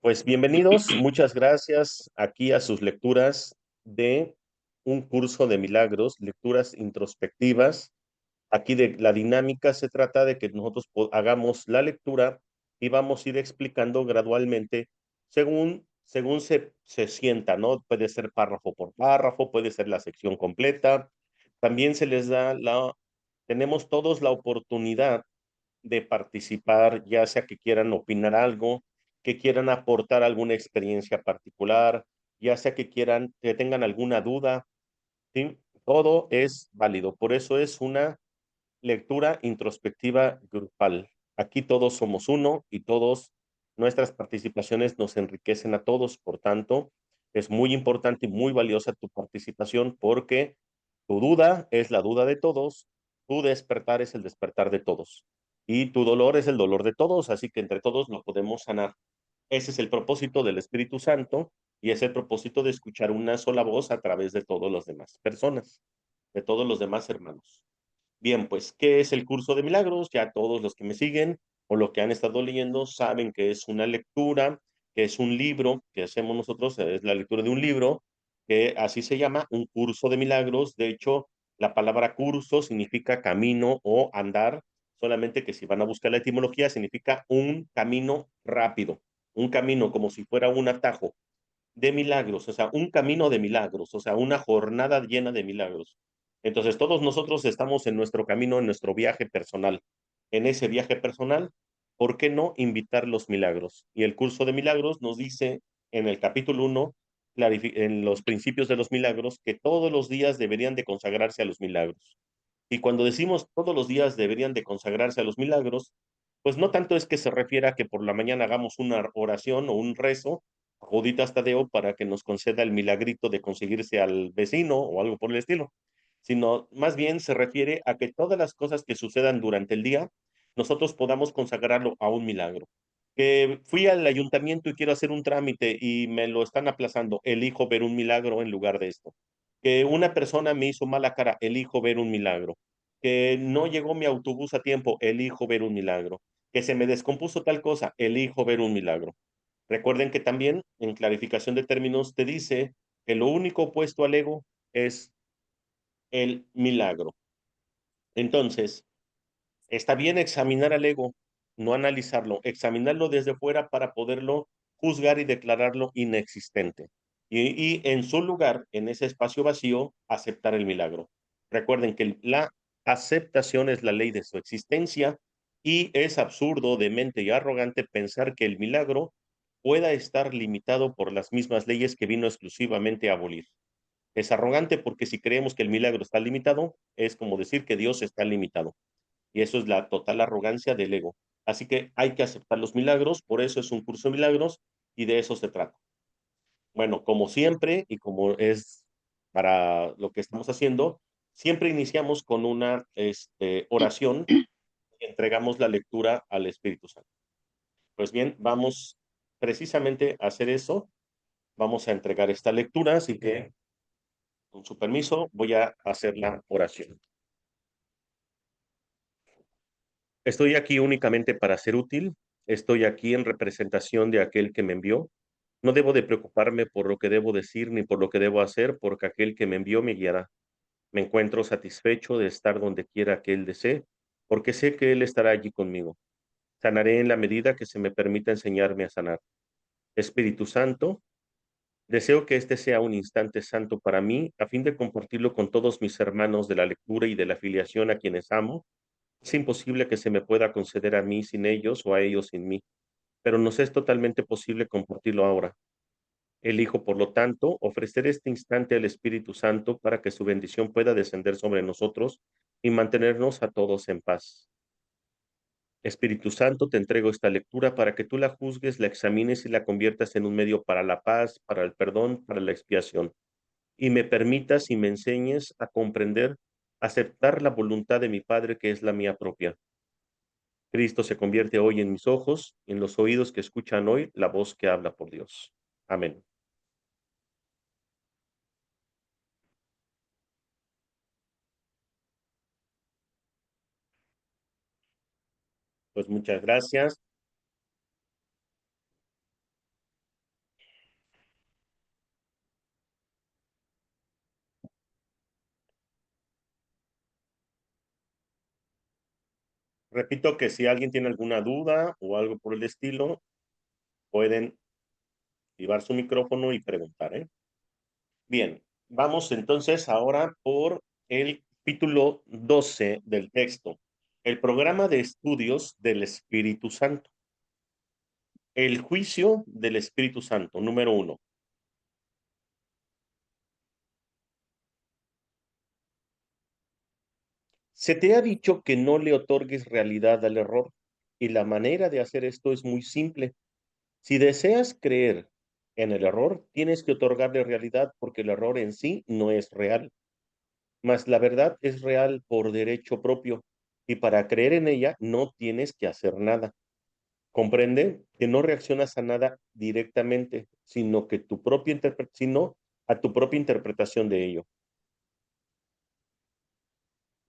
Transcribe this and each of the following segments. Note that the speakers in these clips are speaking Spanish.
Pues bienvenidos, muchas gracias aquí a sus lecturas de un curso de milagros, lecturas introspectivas. Aquí de la dinámica se trata de que nosotros hagamos la lectura y vamos a ir explicando gradualmente según se sienta, ¿no? Puede ser párrafo por párrafo, puede ser la sección completa. También se les da tenemos todos la oportunidad de participar, ya sea que quieran opinar algo, que quieran aportar alguna experiencia particular, ya sea que tengan alguna duda, ¿sí? Todo es válido. Por eso es una lectura introspectiva grupal. Aquí todos somos uno y nuestras participaciones nos enriquecen a todos. Por tanto, es muy importante y muy valiosa tu participación porque tu duda es la duda de todos, tu despertar es el despertar de todos y tu dolor es el dolor de todos, así que entre todos lo podemos sanar. Ese es el propósito del Espíritu Santo y es el propósito de escuchar una sola voz a través de todas las demás personas, de todos los demás hermanos. Bien, pues, ¿qué es el curso de milagros? Ya todos los que me siguen o lo que han estado leyendo saben que es una lectura, que es un libro que hacemos nosotros, es la lectura de un libro, que así se llama, un curso de milagros. De hecho, la palabra curso significa camino o andar, solamente que si van a buscar la etimología, significa un camino rápido, un camino como si fuera un atajo de milagros, o sea, un camino de milagros, o sea, una jornada llena de milagros. Entonces, todos nosotros estamos en nuestro camino, en nuestro viaje personal. En ese viaje personal, ¿por qué no invitar los milagros? Y el curso de milagros nos dice en el capítulo 1, en los principios de los milagros, que todos los días deberían de consagrarse a los milagros. Y cuando decimos todos los días deberían de consagrarse a los milagros, pues no tanto es que se refiera a que por la mañana hagamos una oración o un rezo a Juditas Tadeo para que nos conceda el milagrito de conseguirse al vecino o algo por el estilo, sino más bien se refiere a que todas las cosas que sucedan durante el día, nosotros podamos consagrarlo a un milagro. Que fui al ayuntamiento y quiero hacer un trámite y me lo están aplazando, elijo ver un milagro en lugar de esto. Que una persona me hizo mala cara, elijo ver un milagro. Que no llegó mi autobús a tiempo, elijo ver un milagro. Que se me descompuso tal cosa, elijo ver un milagro. Recuerden que también en clarificación de términos te dice que lo único opuesto al ego es el milagro. Entonces, está bien examinar al ego, no analizarlo, examinarlo desde fuera para poderlo juzgar y declararlo inexistente. Y en su lugar, en ese espacio vacío, aceptar el milagro. Recuerden que la aceptación es la ley de su existencia y es absurdo, demente y arrogante pensar que el milagro pueda estar limitado por las mismas leyes que vino exclusivamente a abolir. Es arrogante porque si creemos que el milagro está limitado, es como decir que Dios está limitado. Y eso es la total arrogancia del ego. Así que hay que aceptar los milagros, por eso es un curso de milagros y de eso se trata. Bueno, como siempre y como es para lo que estamos haciendo, siempre iniciamos con una oración y entregamos la lectura al Espíritu Santo. Pues bien, vamos precisamente a hacer eso. Vamos a entregar esta lectura, así que con su permiso voy a hacer la oración. Estoy aquí únicamente para ser útil. Estoy aquí en representación de aquel que me envió. No debo de preocuparme por lo que debo decir ni por lo que debo hacer, porque aquel que me envió me guiará. Me encuentro satisfecho de estar donde quiera que Él desee, porque sé que Él estará allí conmigo. Sanaré en la medida que se me permita enseñarme a sanar. Espíritu Santo, deseo que este sea un instante santo para mí, a fin de compartirlo con todos mis hermanos de la lectura y de la afiliación a quienes amo. Es imposible que se me pueda conceder a mí sin ellos o a ellos sin mí, pero nos es totalmente posible compartirlo ahora. Elijo, por lo tanto, ofrecer este instante al Espíritu Santo para que su bendición pueda descender sobre nosotros y mantenernos a todos en paz. Espíritu Santo, te entrego esta lectura para que tú la juzgues, la examines y la conviertas en un medio para la paz, para el perdón, para la expiación, y me permitas y me enseñes a comprender, aceptar la voluntad de mi Padre que es la mía propia. Cristo se convierte hoy en mis ojos, en los oídos que escuchan hoy la voz que habla por Dios. Amén. Pues muchas gracias. Repito que si alguien tiene alguna duda o algo por el estilo, pueden activar su micrófono y preguntar, ¿eh? Bien, vamos entonces ahora por el capítulo 12 del texto, el programa de estudios del Espíritu Santo. El juicio del Espíritu Santo, número 1. Se te ha dicho que no le otorgues realidad al error, y la manera de hacer esto es muy simple. Si deseas creer en el error, tienes que otorgarle realidad porque el error en sí no es real, mas la verdad es real por derecho propio, y para creer en ella no tienes que hacer nada. Comprende que no reaccionas a nada directamente, sino que sino a tu propia interpretación de ello.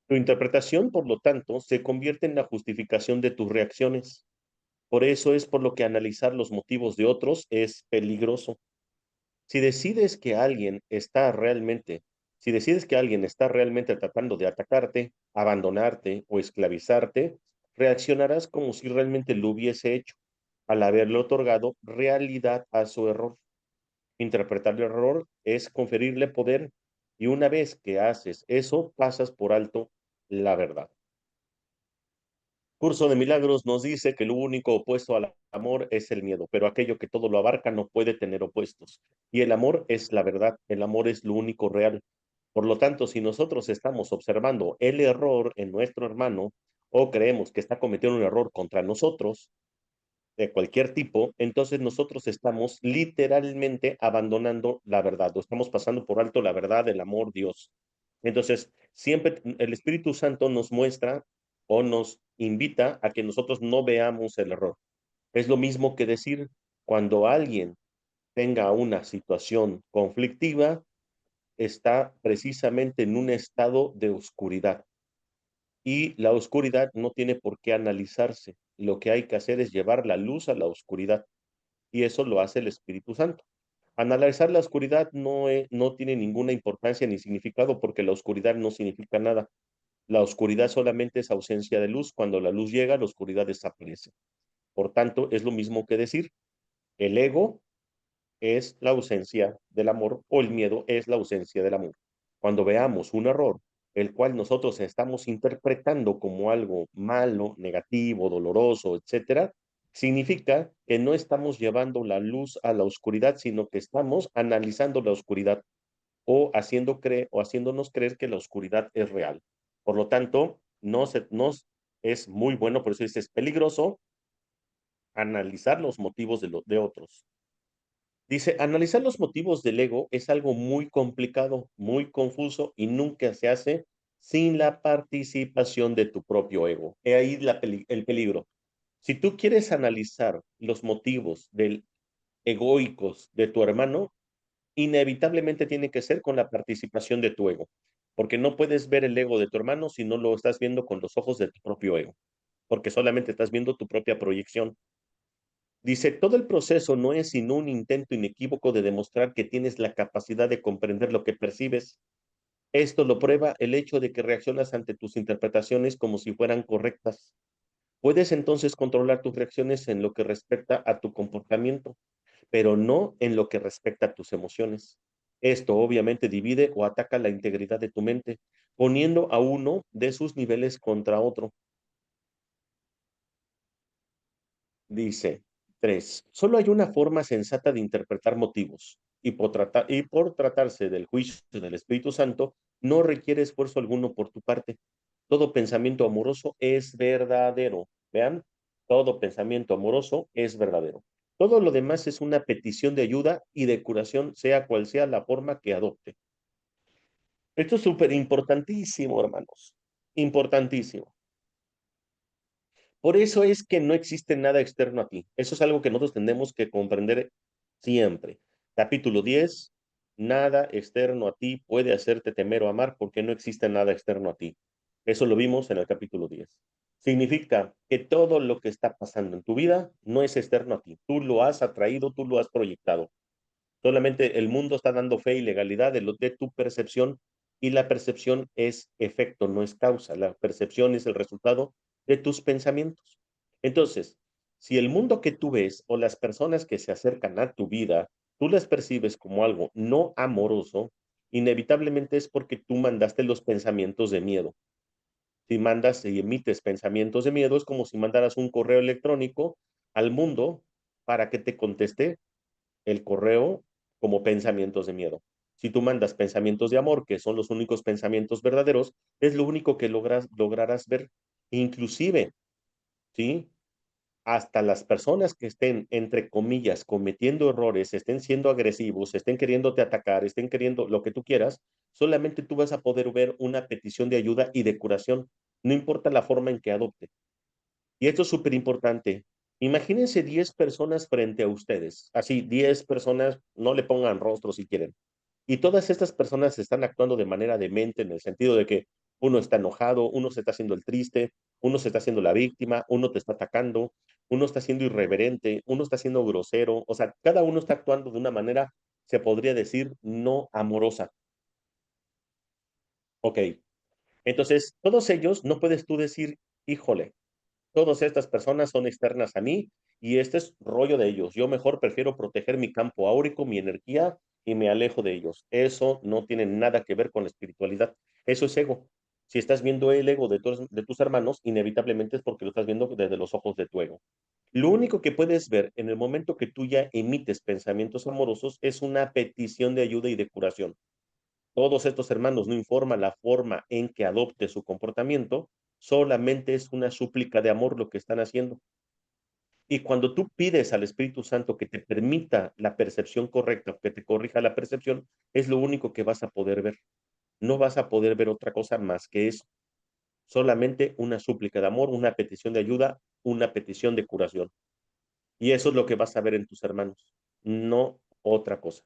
Tu interpretación, por lo tanto, se convierte en la justificación de tus reacciones. Por eso es por lo que analizar los motivos de otros es peligroso. Si decides que alguien está realmente, si decides que alguien está realmente tratando de atacarte, abandonarte o esclavizarte, reaccionarás como si realmente lo hubiese hecho, al haberle otorgado realidad a su error. Interpretar el error es conferirle poder y una vez que haces eso, pasas por alto la verdad. Curso de Milagros nos dice que lo único opuesto al amor es el miedo, pero aquello que todo lo abarca no puede tener opuestos. Y el amor es la verdad, el amor es lo único real. Por lo tanto, si nosotros estamos observando el error en nuestro hermano o creemos que está cometiendo un error contra nosotros, de cualquier tipo, entonces nosotros estamos literalmente abandonando la verdad, o estamos pasando por alto la verdad, el amor, Dios. Entonces, siempre el Espíritu Santo nos muestra o nos invita a que nosotros no veamos el error. Es lo mismo que decir, cuando alguien tenga una situación conflictiva, está precisamente en un estado de oscuridad. Y la oscuridad no tiene por qué analizarse. Lo que hay que hacer es llevar la luz a la oscuridad. Y eso lo hace el Espíritu Santo. Analizar la oscuridad no tiene ninguna importancia ni significado porque la oscuridad no significa nada. La oscuridad solamente es ausencia de luz. Cuando la luz llega, la oscuridad desaparece. Por tanto, es lo mismo que decir, el ego es la ausencia del amor o el miedo es la ausencia del amor. Cuando veamos un error, el cual nosotros estamos interpretando como algo malo, negativo, doloroso, etcétera, significa que no estamos llevando la luz a la oscuridad, sino que estamos analizando la oscuridad o haciéndonos creer que la oscuridad es real. Por lo tanto, es muy bueno, por eso es peligroso analizar los motivos de otros. Dice, analizar los motivos del ego es algo muy complicado, muy confuso y nunca se hace sin la participación de tu propio ego. He ahí el peligro. Si tú quieres analizar los motivos del egoicos de tu hermano, inevitablemente tiene que ser con la participación de tu ego, porque no puedes ver el ego de tu hermano si no lo estás viendo con los ojos de tu propio ego, porque solamente estás viendo tu propia proyección. Dice, todo el proceso no es sino un intento inequívoco de demostrar que tienes la capacidad de comprender lo que percibes. Esto lo prueba el hecho de que reaccionas ante tus interpretaciones como si fueran correctas. Puedes entonces controlar tus reacciones en lo que respecta a tu comportamiento, pero no en lo que respecta a tus emociones. Esto obviamente divide o ataca la integridad de tu mente, poniendo a uno de sus niveles contra otro. Dice 3. Solo hay una forma sensata de interpretar motivos y por tratarse del juicio del Espíritu Santo, no requiere esfuerzo alguno por tu parte. Todo pensamiento amoroso es verdadero. Vean, todo pensamiento amoroso es verdadero. Todo lo demás es una petición de ayuda y de curación, sea cual sea la forma que adopte. Esto es súper importantísimo, hermanos. Importantísimo. Por eso es que no existe nada externo a ti. Eso es algo que nosotros tenemos que comprender siempre. Capítulo 10. Nada externo a ti puede hacerte temer o amar porque no existe nada externo a ti. Eso lo vimos en el capítulo 10. Significa que todo lo que está pasando en tu vida no es externo a ti. Tú lo has atraído, tú lo has proyectado. Solamente el mundo está dando fe y legalidad de tu percepción y la percepción es efecto, no es causa. La percepción es el resultado de tus pensamientos. Entonces, si el mundo que tú ves o las personas que se acercan a tu vida, tú las percibes como algo no amoroso, inevitablemente es porque tú mandaste los pensamientos de miedo. Si mandas y emites pensamientos de miedo, es como si mandaras un correo electrónico al mundo para que te conteste el correo como pensamientos de miedo. Si tú mandas pensamientos de amor, que son los únicos pensamientos verdaderos, es lo único que lograrás ver. Inclusive, ¿sí? Hasta las personas que estén, entre comillas, cometiendo errores, estén siendo agresivos, estén queriéndote atacar, estén queriendo lo que tú quieras, solamente tú vas a poder ver una petición de ayuda y de curación, no importa la forma en que adopte. Y esto es súper importante. Imagínense 10 personas frente a ustedes, así 10 personas, no le pongan rostro si quieren. Y todas estas personas están actuando de manera demente en el sentido de que uno está enojado, uno se está haciendo el triste, uno se está haciendo la víctima, uno te está atacando, uno está siendo irreverente, uno está siendo grosero, o sea, cada uno está actuando de una manera, se podría decir, no amorosa. Ok, entonces todos ellos no puedes tú decir, híjole, todas estas personas son externas a mí y este es rollo de ellos. Yo mejor prefiero proteger mi campo áurico, mi energía y me alejo de ellos. Eso no tiene nada que ver con la espiritualidad. Eso es ego. Si estás viendo el ego de tus hermanos, inevitablemente es porque lo estás viendo desde los ojos de tu ego. Lo único que puedes ver en el momento que tú ya emites pensamientos amorosos es una petición de ayuda y de curación. Todos estos hermanos no informan la forma en que adopte su comportamiento, solamente es una súplica de amor lo que están haciendo. Y cuando tú pides al Espíritu Santo que te permita la percepción correcta, que te corrija la percepción, es lo único que vas a poder ver. No vas a poder ver otra cosa más que eso. Solamente una súplica de amor, una petición de ayuda, una petición de curación. Y eso es lo que vas a ver en tus hermanos, no otra cosa.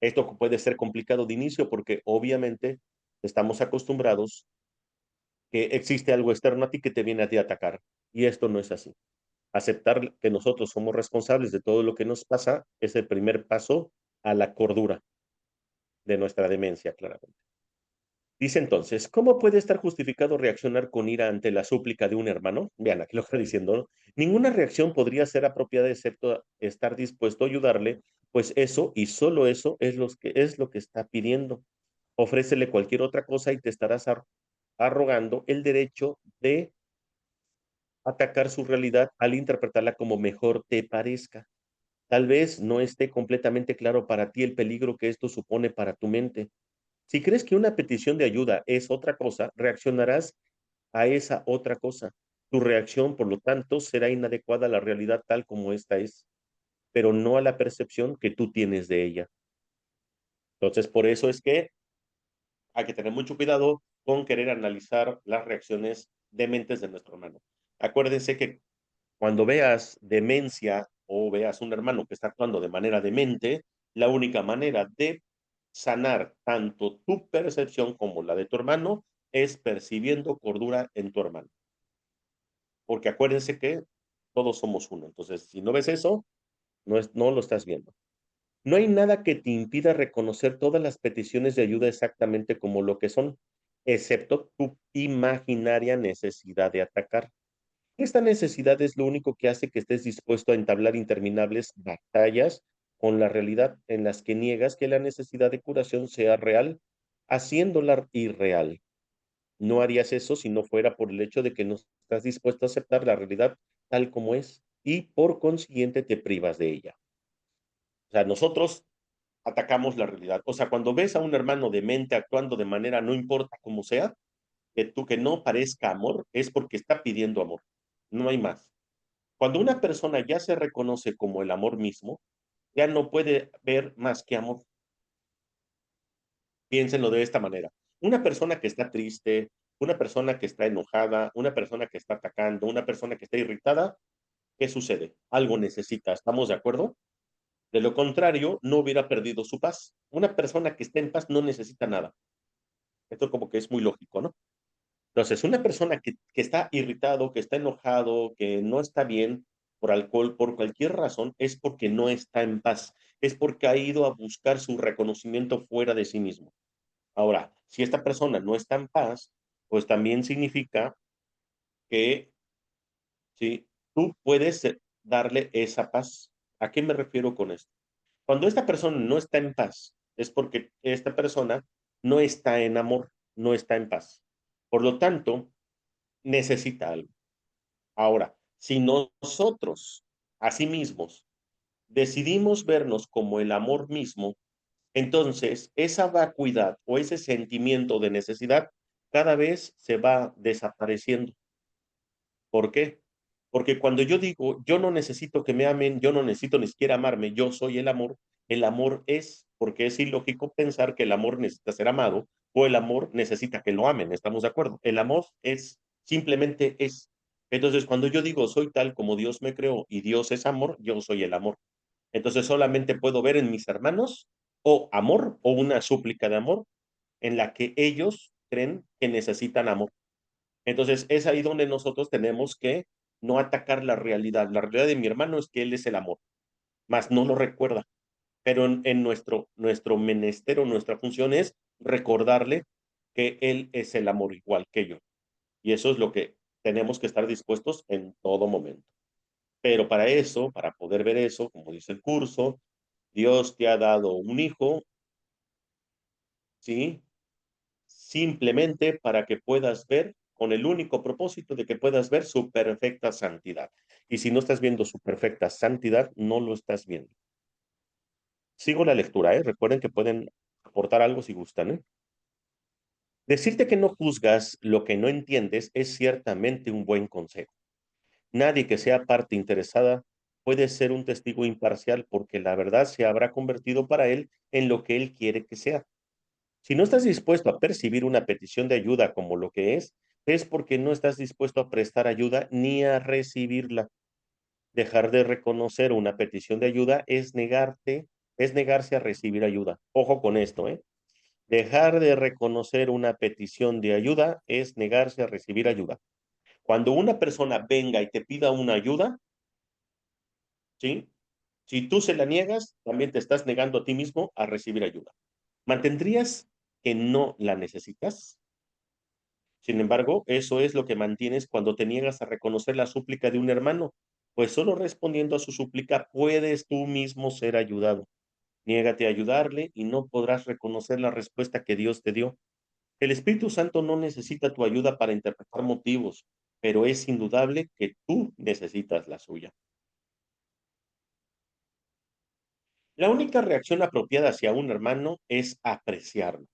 Esto puede ser complicado de inicio porque obviamente estamos acostumbrados que existe algo externo a ti que te viene a ti a atacar. Y esto no es así. Aceptar que nosotros somos responsables de todo lo que nos pasa es el primer paso a la cordura de nuestra demencia, claramente. Dice entonces, ¿cómo puede estar justificado reaccionar con ira ante la súplica de un hermano? Vean, aquí lo está diciendo, ¿no? Ninguna reacción podría ser apropiada excepto estar dispuesto a ayudarle, pues eso y solo eso es lo que está pidiendo. Ofrécele cualquier otra cosa y te estarás arrogando el derecho de atacar su realidad al interpretarla como mejor te parezca. Tal vez no esté completamente claro para ti el peligro que esto supone para tu mente. Si crees que una petición de ayuda es otra cosa, reaccionarás a esa otra cosa. Tu reacción, por lo tanto, será inadecuada a la realidad tal como esta es, pero no a la percepción que tú tienes de ella. Entonces, por eso es que hay que tener mucho cuidado con querer analizar las reacciones dementes de nuestro hermano. Acuérdense que cuando veas demencia o veas un hermano que está actuando de manera demente, la única manera de sanar tanto tu percepción como la de tu hermano es percibiendo cordura en tu hermano. Porque acuérdense que todos somos uno. Entonces, si no ves eso, no lo estás viendo. No hay nada que te impida reconocer todas las peticiones de ayuda exactamente como lo que son, excepto tu imaginaria necesidad de atacar. Esta necesidad es lo único que hace que estés dispuesto a entablar interminables batallas con la realidad en las que niegas que la necesidad de curación sea real, haciéndola irreal. No harías eso si no fuera por el hecho de que no estás dispuesto a aceptar la realidad tal como es y por consiguiente te privas de ella. O sea, nosotros atacamos la realidad. O sea, cuando ves a un hermano demente actuando de manera, no importa cómo sea, que no parezca amor, es porque está pidiendo amor. No hay más. Cuando una persona ya se reconoce como el amor mismo, ya no puede ver más que amor. Piénsenlo de esta manera. Una persona que está triste, una persona que está enojada, una persona que está atacando, una persona que está irritada, ¿qué sucede? Algo necesita, ¿estamos de acuerdo? De lo contrario, no hubiera perdido su paz. Una persona que está en paz no necesita nada. Esto como que es muy lógico, ¿no? Entonces, una persona que está irritado, que está enojado, que no está bien por alcohol, por cualquier razón, es porque no está en paz, es porque ha ido a buscar su reconocimiento fuera de sí mismo. Ahora, si esta persona no está en paz, pues también significa que ¿sí? Tú puedes darle esa paz. ¿A qué me refiero con esto? Cuando esta persona no está en paz, es porque esta persona no está en amor, no está en paz. Por lo tanto, necesita algo. Ahora, si nosotros, a sí mismos, decidimos vernos como el amor mismo, entonces esa vacuidad o ese sentimiento de necesidad cada vez se va desapareciendo. ¿Por qué? Porque cuando yo digo, yo no necesito que me amen, yo no necesito ni siquiera amarme, yo soy el amor es, porque es ilógico pensar que el amor necesita ser amado o el amor necesita que lo amen, ¿estamos de acuerdo? El amor es, simplemente es. Entonces, cuando yo digo, soy tal como Dios me creó y Dios es amor, yo soy el amor. Entonces, solamente puedo ver en mis hermanos o amor o una súplica de amor en la que ellos creen que necesitan amor. Entonces, es ahí donde nosotros tenemos que no atacar la realidad. La realidad de mi hermano es que él es el amor, más no lo recuerda. Pero en nuestro menester o nuestra función es recordarle que él es el amor igual que yo. Y eso es lo que tenemos que estar dispuestos en todo momento. Pero para eso, para poder ver eso, como dice el curso, Dios te ha dado un hijo, ¿sí? Simplemente para que puedas ver, con el único propósito de que puedas ver su perfecta santidad. Y si no estás viendo su perfecta santidad, no lo estás viendo. Sigo la lectura, ¿eh? Recuerden que pueden aportar algo si gustan, ¿eh? Decirte que no juzgas lo que no entiendes es ciertamente un buen consejo. Nadie que sea parte interesada puede ser un testigo imparcial porque la verdad se habrá convertido para él en lo que él quiere que sea. Si no estás dispuesto a percibir una petición de ayuda como lo que es porque no estás dispuesto a prestar ayuda ni a recibirla. Dejar de reconocer una petición de ayuda es negarse a recibir ayuda. Ojo con esto, ¿eh? Dejar de reconocer una petición de ayuda es negarse a recibir ayuda. Cuando una persona venga y te pida una ayuda, ¿sí? Si tú se la niegas, también te estás negando a ti mismo a recibir ayuda. ¿Mantendrías que no la necesitas? Sin embargo, eso es lo que mantienes cuando te niegas a reconocer la súplica de un hermano, pues solo respondiendo a su súplica puedes tú mismo ser ayudado. Niégate a ayudarle y no podrás reconocer la respuesta que Dios te dio. El Espíritu Santo no necesita tu ayuda para interpretar motivos, pero es indudable que tú necesitas la suya. La única reacción apropiada hacia un hermano es apreciarlo.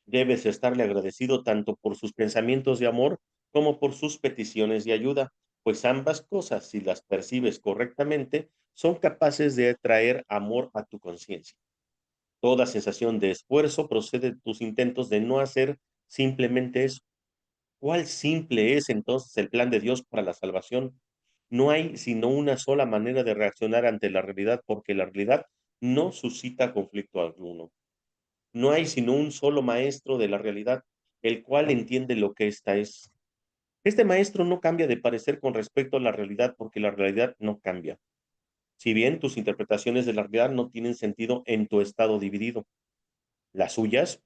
Debes estarle agradecido tanto por sus pensamientos de amor como por sus peticiones de ayuda, pues ambas cosas, si las percibes correctamente, son capaces de traer amor a tu conciencia. Toda sensación de esfuerzo procede de tus intentos de no hacer simplemente eso. ¿Cuál simple es entonces el plan de Dios para la salvación? No hay sino una sola manera de reaccionar ante la realidad, porque la realidad no suscita conflicto alguno. No hay sino un solo maestro de la realidad, el cual entiende lo que ésta es. Este maestro no cambia de parecer con respecto a la realidad porque la realidad no cambia. Si bien tus interpretaciones de la realidad no tienen sentido en tu estado dividido, las suyas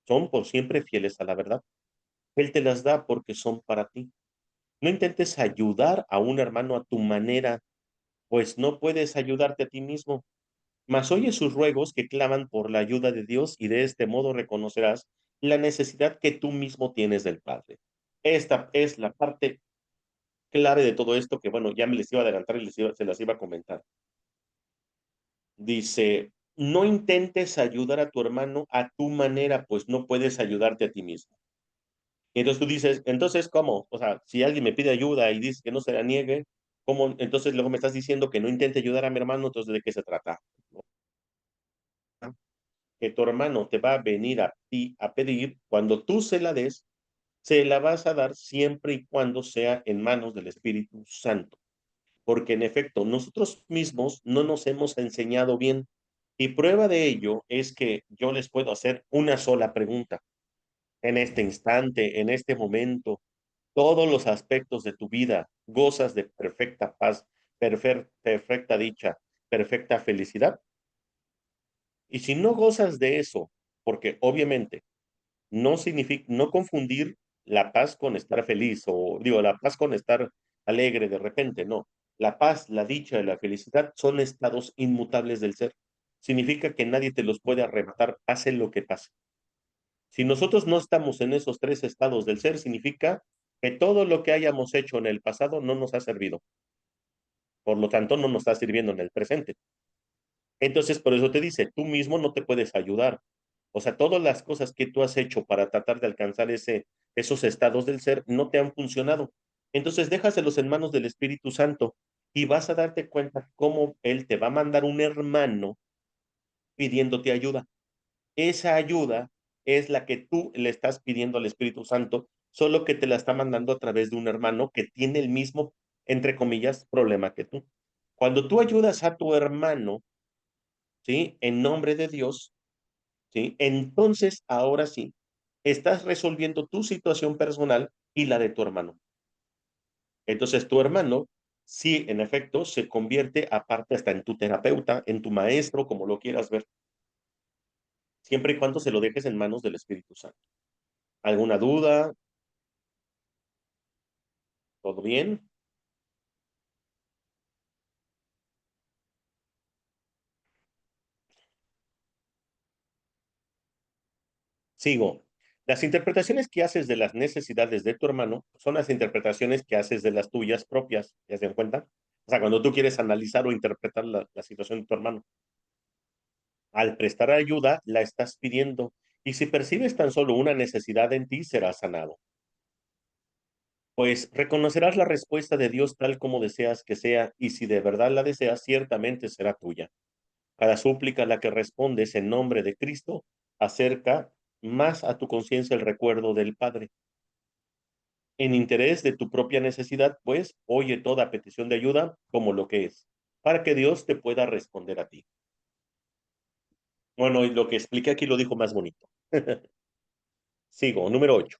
son por siempre fieles a la verdad. Él te las da porque son para ti. No intentes ayudar a un hermano a tu manera, pues no puedes ayudarte a ti mismo. Mas oye sus ruegos que claman por la ayuda de Dios y de este modo reconocerás la necesidad que tú mismo tienes del Padre. Esta es la parte clave de todo esto que, bueno, ya me les iba a adelantar y se las iba a comentar. Dice, no intentes ayudar a tu hermano a tu manera, pues no puedes ayudarte a ti mismo. Y entonces tú dices, entonces, ¿cómo? O sea, si alguien me pide ayuda y dice que no se la niegue, ¿cómo? Entonces luego me estás diciendo que no intente ayudar a mi hermano, entonces ¿de qué se trata? Que tu hermano te va a venir a ti a pedir, cuando tú se la des, se la vas a dar siempre y cuando sea en manos del Espíritu Santo. Porque en efecto, nosotros mismos no nos hemos enseñado bien. Y prueba de ello es que yo les puedo hacer una sola pregunta. En este instante, en este momento, todos los aspectos de tu vida gozas de perfecta paz, perfecta dicha, perfecta felicidad. Y si no gozas de eso, porque obviamente no significa, no confundir la paz con estar feliz o digo, la paz con estar alegre de repente, no. La paz, la dicha y la felicidad son estados inmutables del ser. Significa que nadie te los puede arrebatar, pase lo que pase. Si nosotros no estamos en esos tres estados del ser, significa que todo lo que hayamos hecho en el pasado no nos ha servido. Por lo tanto, no nos está sirviendo en el presente. Entonces, por eso te dice, tú mismo no te puedes ayudar. O sea, todas las cosas que tú has hecho para tratar de alcanzar esos estados del ser no te han funcionado. Entonces, déjaselos en manos del Espíritu Santo y vas a darte cuenta cómo Él te va a mandar un hermano pidiéndote ayuda. Esa ayuda es la que tú le estás pidiendo al Espíritu Santo, solo que te la está mandando a través de un hermano que tiene el mismo, entre comillas, problema que tú. Cuando tú ayudas a tu hermano, ¿sí? En nombre de Dios, ¿sí? Entonces, ahora sí, estás resolviendo tu situación personal y la de tu hermano. Entonces, tu hermano, sí, en efecto, se convierte aparte hasta en tu terapeuta, en tu maestro, como lo quieras ver, siempre y cuando se lo dejes en manos del Espíritu Santo. ¿Alguna duda? ¿Todo bien? Sigo. Las interpretaciones que haces de las necesidades de tu hermano son las interpretaciones que haces de las tuyas propias. ¿Ya se dan cuenta? O sea, cuando tú quieres analizar o interpretar la situación de tu hermano, al prestar ayuda, la estás pidiendo. Y si percibes tan solo una necesidad en ti, será sanado. Pues reconocerás la respuesta de Dios tal como deseas que sea, y si de verdad la deseas, ciertamente será tuya. Cada súplica a la que respondes en nombre de Cristo acerca más a tu conciencia el recuerdo del Padre. En interés de tu propia necesidad, pues, oye toda petición de ayuda como lo que es, para que Dios te pueda responder a ti. Bueno, y lo que expliqué aquí lo dijo más bonito. Sigo, número 8.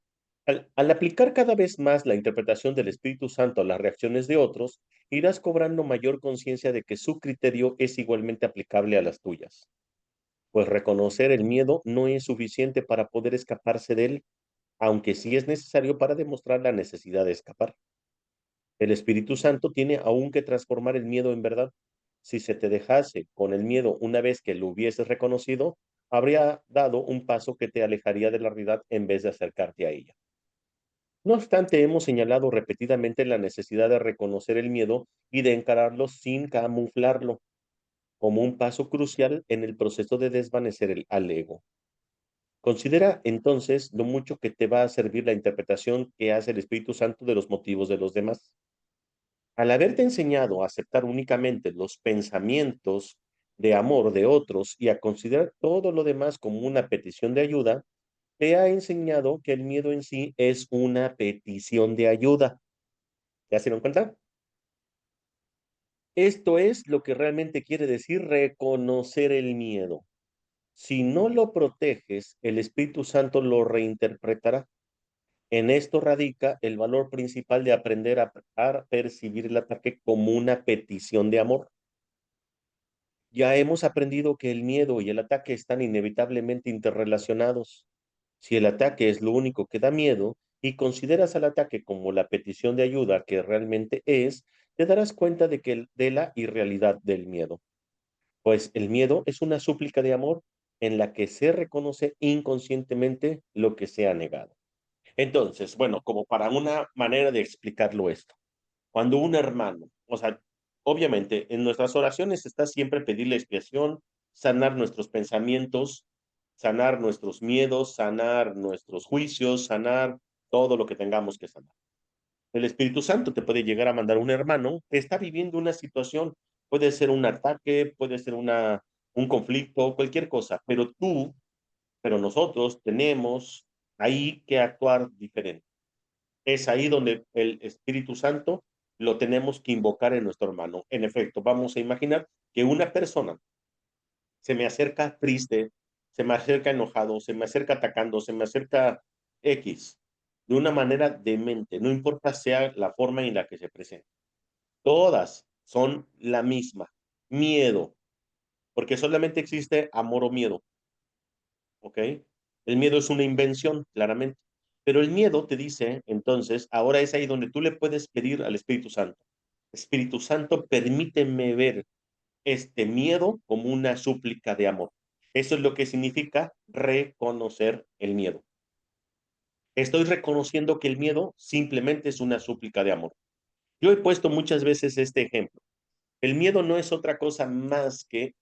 Al aplicar cada vez más la interpretación del Espíritu Santo a las reacciones de otros, irás cobrando mayor conciencia de que su criterio es igualmente aplicable a las tuyas. Pues reconocer el miedo no es suficiente para poder escaparse de él, aunque sí es necesario para demostrar la necesidad de escapar. El Espíritu Santo tiene aún que transformar el miedo en verdad. Si se te dejase con el miedo una vez que lo hubieses reconocido, habría dado un paso que te alejaría de la realidad en vez de acercarte a ella. No obstante, hemos señalado repetidamente la necesidad de reconocer el miedo y de encararlo sin camuflarlo, como un paso crucial en el proceso de desvanecer al ego. Considera entonces lo mucho que te va a servir la interpretación que hace el Espíritu Santo de los motivos de los demás. Al haberte enseñado a aceptar únicamente los pensamientos de amor de otros y a considerar todo lo demás como una petición de ayuda, te ha enseñado que el miedo en sí es una petición de ayuda. ¿Ya se dieron cuenta? Esto es lo que realmente quiere decir reconocer el miedo. Si no lo proteges, el Espíritu Santo lo reinterpretará. En esto radica el valor principal de aprender a percibir el ataque como una petición de amor. Ya hemos aprendido que el miedo y el ataque están inevitablemente interrelacionados. Si el ataque es lo único que da miedo y consideras al ataque como la petición de ayuda que realmente es, te darás cuenta de la irrealidad del miedo. Pues el miedo es una súplica de amor en la que se reconoce inconscientemente lo que se ha negado. Entonces, bueno, como para una manera de explicarlo esto, cuando un hermano, o sea, obviamente en nuestras oraciones está siempre pedirle expiación, sanar nuestros pensamientos, sanar nuestros miedos, sanar nuestros juicios, sanar todo lo que tengamos que sanar. El Espíritu Santo te puede llegar a mandar un hermano que está viviendo una situación, puede ser un ataque, puede ser un conflicto, cualquier cosa, pero nosotros tenemos ahí que actuar diferente. Es ahí donde el Espíritu Santo lo tenemos que invocar en nuestro hermano. En efecto, vamos a imaginar que una persona se me acerca triste, se me acerca enojado, se me acerca atacando, se me acerca X, de una manera demente, no importa sea la forma en la que se presente. Todas son la misma, miedo, porque solamente existe amor o miedo, ¿ok? El miedo es una invención, claramente. Pero el miedo te dice, entonces, ahora es ahí donde tú le puedes pedir al Espíritu Santo. Espíritu Santo, permíteme ver este miedo como una súplica de amor. Eso es lo que significa reconocer el miedo. Estoy reconociendo que el miedo simplemente es una súplica de amor. Yo he puesto muchas veces este ejemplo. El miedo no es otra cosa más que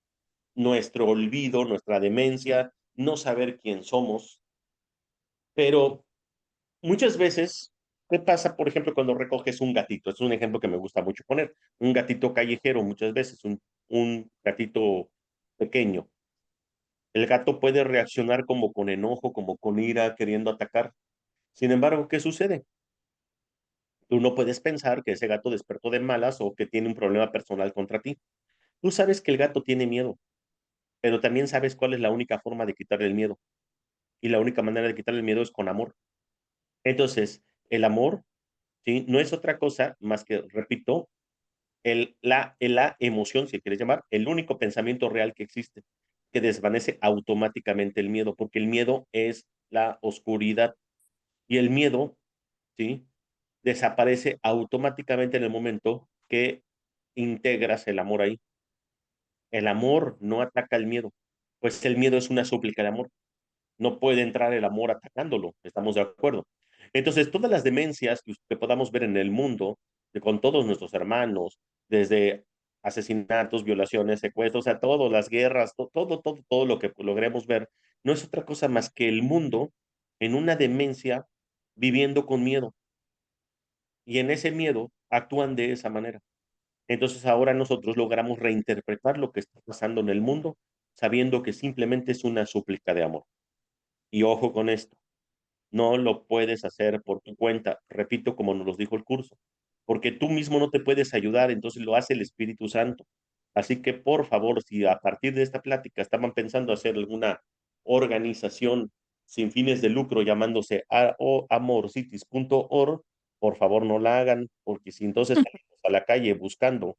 nuestro olvido, nuestra demencia, no saber quién somos. Pero muchas veces, ¿qué pasa, por ejemplo, cuando recoges un gatito? Es un ejemplo que me gusta mucho poner. Un gatito callejero, muchas veces, un gatito pequeño. El gato puede reaccionar como con enojo, como con ira, queriendo atacar. Sin embargo, ¿qué sucede? Tú no puedes pensar que ese gato despertó de malas o que tiene un problema personal contra ti. Tú sabes que el gato tiene miedo, pero también sabes cuál es la única forma de quitarle el miedo. Y la única manera de quitarle el miedo es con amor. Entonces, el amor, ¿sí? No es otra cosa más que, repito, la emoción, si quieres llamar, el único pensamiento real que existe, que desvanece automáticamente el miedo, porque el miedo es la oscuridad y el miedo, ¿sí? Desaparece automáticamente en el momento que integras el amor ahí. El amor no ataca el miedo, pues el miedo es una súplica de amor. No puede entrar el amor atacándolo, estamos de acuerdo. Entonces, todas las demencias que podamos ver en el mundo, con todos nuestros hermanos, desde asesinatos, violaciones, secuestros, o sea, todas las guerras, todo lo que logremos ver, no es otra cosa más que el mundo en una demencia viviendo con miedo. Y en ese miedo actúan de esa manera. Entonces ahora nosotros logramos reinterpretar lo que está pasando en el mundo, sabiendo que simplemente es una súplica de amor. Y ojo con esto, no lo puedes hacer por tu cuenta, repito, como nos lo dijo el curso, porque tú mismo no te puedes ayudar, entonces lo hace el Espíritu Santo. Así que por favor, si a partir de esta plática estaban pensando hacer alguna organización sin fines de lucro llamándose amorcities.org, por favor no la hagan, porque si entonces salimos a la calle buscando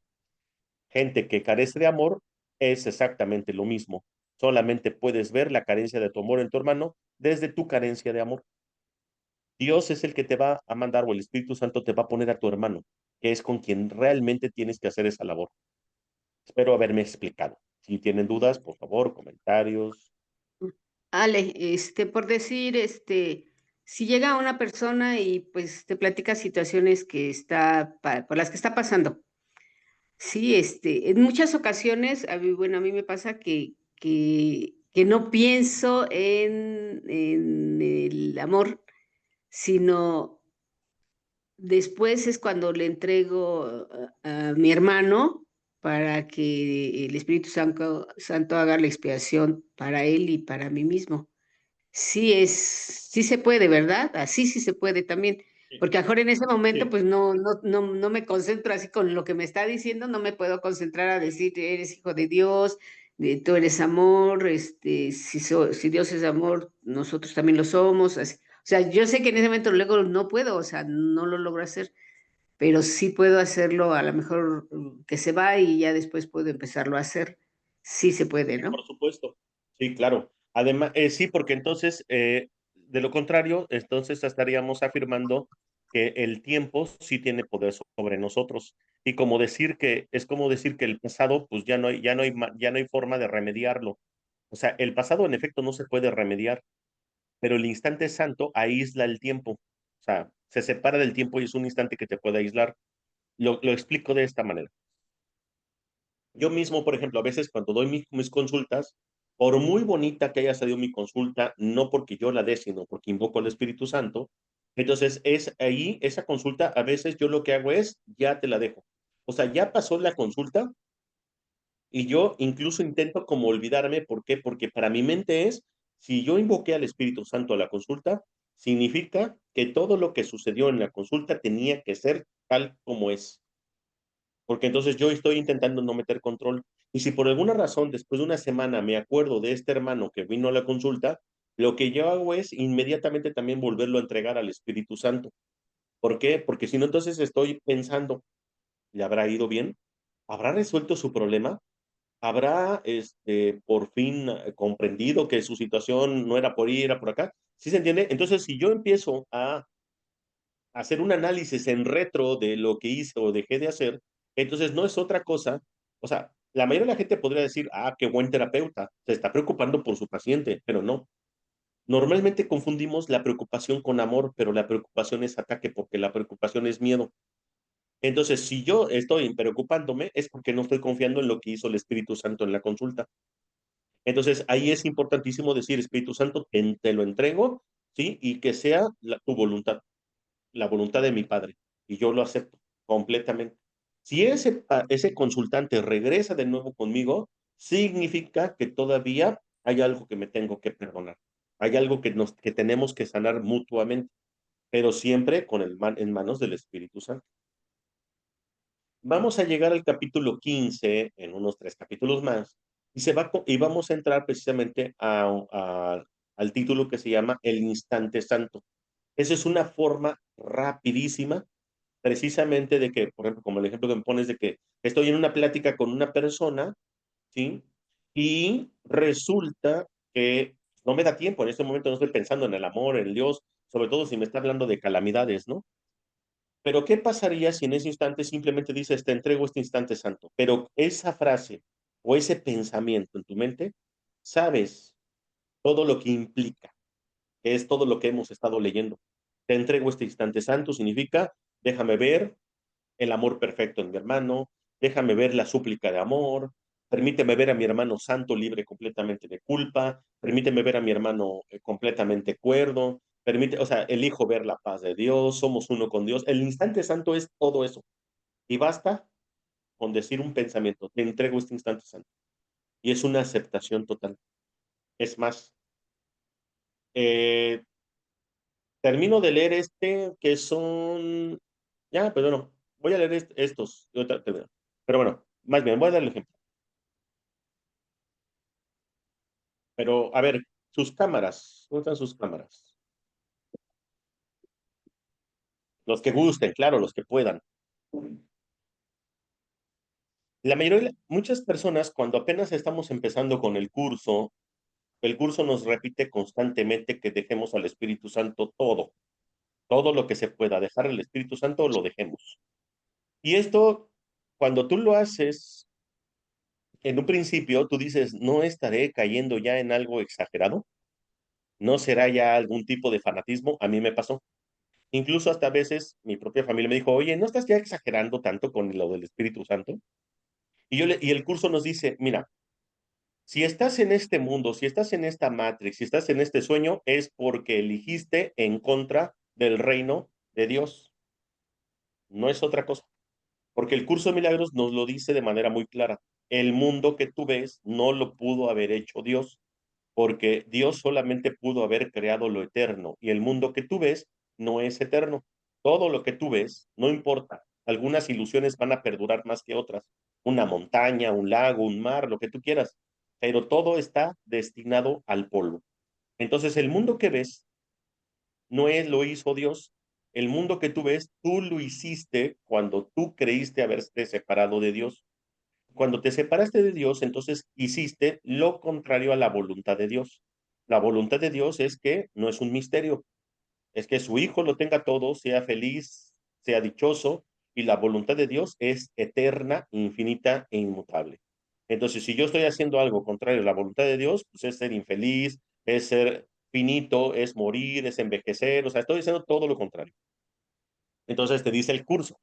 gente que carece de amor, es exactamente lo mismo. Solamente puedes ver la carencia de tu amor en tu hermano desde tu carencia de amor. Dios es el que te va a mandar o el Espíritu Santo te va a poner a tu hermano, que es con quien realmente tienes que hacer esa labor. Espero haberme explicado. Si tienen dudas, por favor, comentarios. Ale, por decir, si llega una persona y pues te platica situaciones que por las que está pasando. Sí, en muchas ocasiones, bueno, a mí me pasa que no pienso en el amor, sino después es cuando le entrego a mi hermano para que el Espíritu Santo haga la expiación para él y para mí mismo. Sí se puede, ¿verdad? Así sí se puede también. Sí, Porque a lo mejor en ese momento, sí, pues no me concentro así con lo que me está diciendo, no me puedo concentrar a decir, eres hijo de Dios, tú eres amor, si Dios es amor, nosotros también lo somos. O sea, yo sé que en ese momento luego no puedo, o sea, no lo logro hacer, pero sí puedo hacerlo, a lo mejor que se va y ya después puedo empezarlo a hacer. Sí se puede, sí, por ¿no? supuesto. Sí, claro. Además, sí, porque entonces, de lo contrario, entonces estaríamos afirmando que el tiempo sí tiene poder sobre nosotros. Y como decir que, es como decir que el pasado, pues ya no hay forma de remediarlo. O sea, el pasado en efecto no se puede remediar, pero el instante santo aísla el tiempo. O sea, se separa del tiempo y es un instante que te puede aislar. Lo explico de esta manera. Yo mismo, por ejemplo, a veces cuando doy mis consultas, por muy bonita que haya salido mi consulta, no porque yo la dé, sino porque invoco al Espíritu Santo, entonces es ahí, esa consulta, a veces yo lo que hago es, ya te la dejo. O sea, ya pasó la consulta y yo incluso intento como olvidarme. ¿Por qué? Porque para mi mente es, si yo invoqué al Espíritu Santo a la consulta, significa que todo lo que sucedió en la consulta tenía que ser tal como es, porque entonces yo estoy intentando no meter control. Y si por alguna razón después de una semana me acuerdo de este hermano que vino a la consulta, lo que yo hago es inmediatamente también volverlo a entregar al Espíritu Santo. ¿Por qué? Porque si no, entonces estoy pensando, ¿le habrá ido bien? ¿Habrá resuelto su problema? ¿Habrá por fin comprendido que su situación no era por ir, era por acá? ¿Sí se entiende? Entonces, si yo empiezo a hacer un análisis en retro de lo que hice o dejé de hacer, entonces no es otra cosa. O sea, la mayoría de la gente podría decir, ah, qué buen terapeuta, se está preocupando por su paciente, pero no. Normalmente confundimos la preocupación con amor, pero la preocupación es ataque porque la preocupación es miedo. Entonces, si yo estoy preocupándome, es porque no estoy confiando en lo que hizo el Espíritu Santo en la consulta. Entonces, ahí es importantísimo decir, Espíritu Santo, te lo entrego, ¿sí? Y que sea tu voluntad, la voluntad de mi Padre. Y yo lo acepto completamente. Si ese consultante regresa de nuevo conmigo, significa que todavía hay algo que me tengo que perdonar. Hay algo que tenemos que sanar mutuamente, pero siempre con en manos del Espíritu Santo. Vamos a llegar al capítulo 15 en unos 3 capítulos más y vamos a entrar precisamente al título que se llama El Instante Santo. Esa es una forma rapidísima precisamente de que, por ejemplo, como el ejemplo que me pones de que estoy en una plática con una persona, ¿sí? Y resulta que no me da tiempo, en este momento no estoy pensando en el amor, en Dios, sobre todo si me está hablando de calamidades, ¿no? Pero ¿qué pasaría si en ese instante simplemente dices, te entrego este instante santo? Pero esa frase o ese pensamiento en tu mente, sabes todo lo que implica, que es todo lo que hemos estado leyendo. Te entrego este instante santo significa, déjame ver el amor perfecto en mi hermano, déjame ver la súplica de amor, permíteme ver a mi hermano santo, libre completamente de culpa, permíteme ver a mi hermano completamente cuerdo, o sea, elijo ver la paz de Dios, somos uno con Dios. El instante santo es todo eso. Y basta con decir un pensamiento, te entrego este instante santo. Y es una aceptación total. Es más, eh, termino de leer que son, ya, pero no, voy a leer estos. Pero bueno, más bien, voy a dar el ejemplo. Pero, a ver, sus cámaras, ¿dónde están sus cámaras? Los que gusten, claro, los que puedan. La mayoría, muchas personas, cuando apenas estamos empezando con el curso nos repite constantemente que dejemos al Espíritu Santo todo lo que se pueda dejar al Espíritu Santo, lo dejemos. Y esto, cuando tú lo haces, en un principio, tú dices, ¿no estaré cayendo ya en algo exagerado? ¿No será ya algún tipo de fanatismo? A mí me pasó. Incluso hasta a veces mi propia familia me dijo, oye, ¿no estás ya exagerando tanto con lo del Espíritu Santo? Y el curso nos dice, mira, si estás en este mundo, si estás en esta matrix, si estás en este sueño, es porque eligiste en contra del reino de Dios. No es otra cosa. Porque el curso de milagros nos lo dice de manera muy clara. El mundo que tú ves no lo pudo haber hecho Dios, porque Dios solamente pudo haber creado lo eterno y el mundo que tú ves no es eterno. Todo lo que tú ves, no importa. Algunas ilusiones van a perdurar más que otras. Una montaña, un lago, un mar, lo que tú quieras, pero todo está destinado al polvo. Entonces, el mundo que ves no es lo hizo Dios. El mundo que tú ves, tú lo hiciste cuando tú creíste haberte separado de Dios. Cuando te separaste de Dios, entonces hiciste lo contrario a la voluntad de Dios. La voluntad de Dios es que no es un misterio, es que su hijo lo tenga todo, sea feliz, sea dichoso, y la voluntad de Dios es eterna, infinita e inmutable. Entonces, si yo estoy haciendo algo contrario a la voluntad de Dios, pues es ser infeliz, es ser finito, es morir, es envejecer, o sea, estoy haciendo todo lo contrario. Entonces te dice el curso,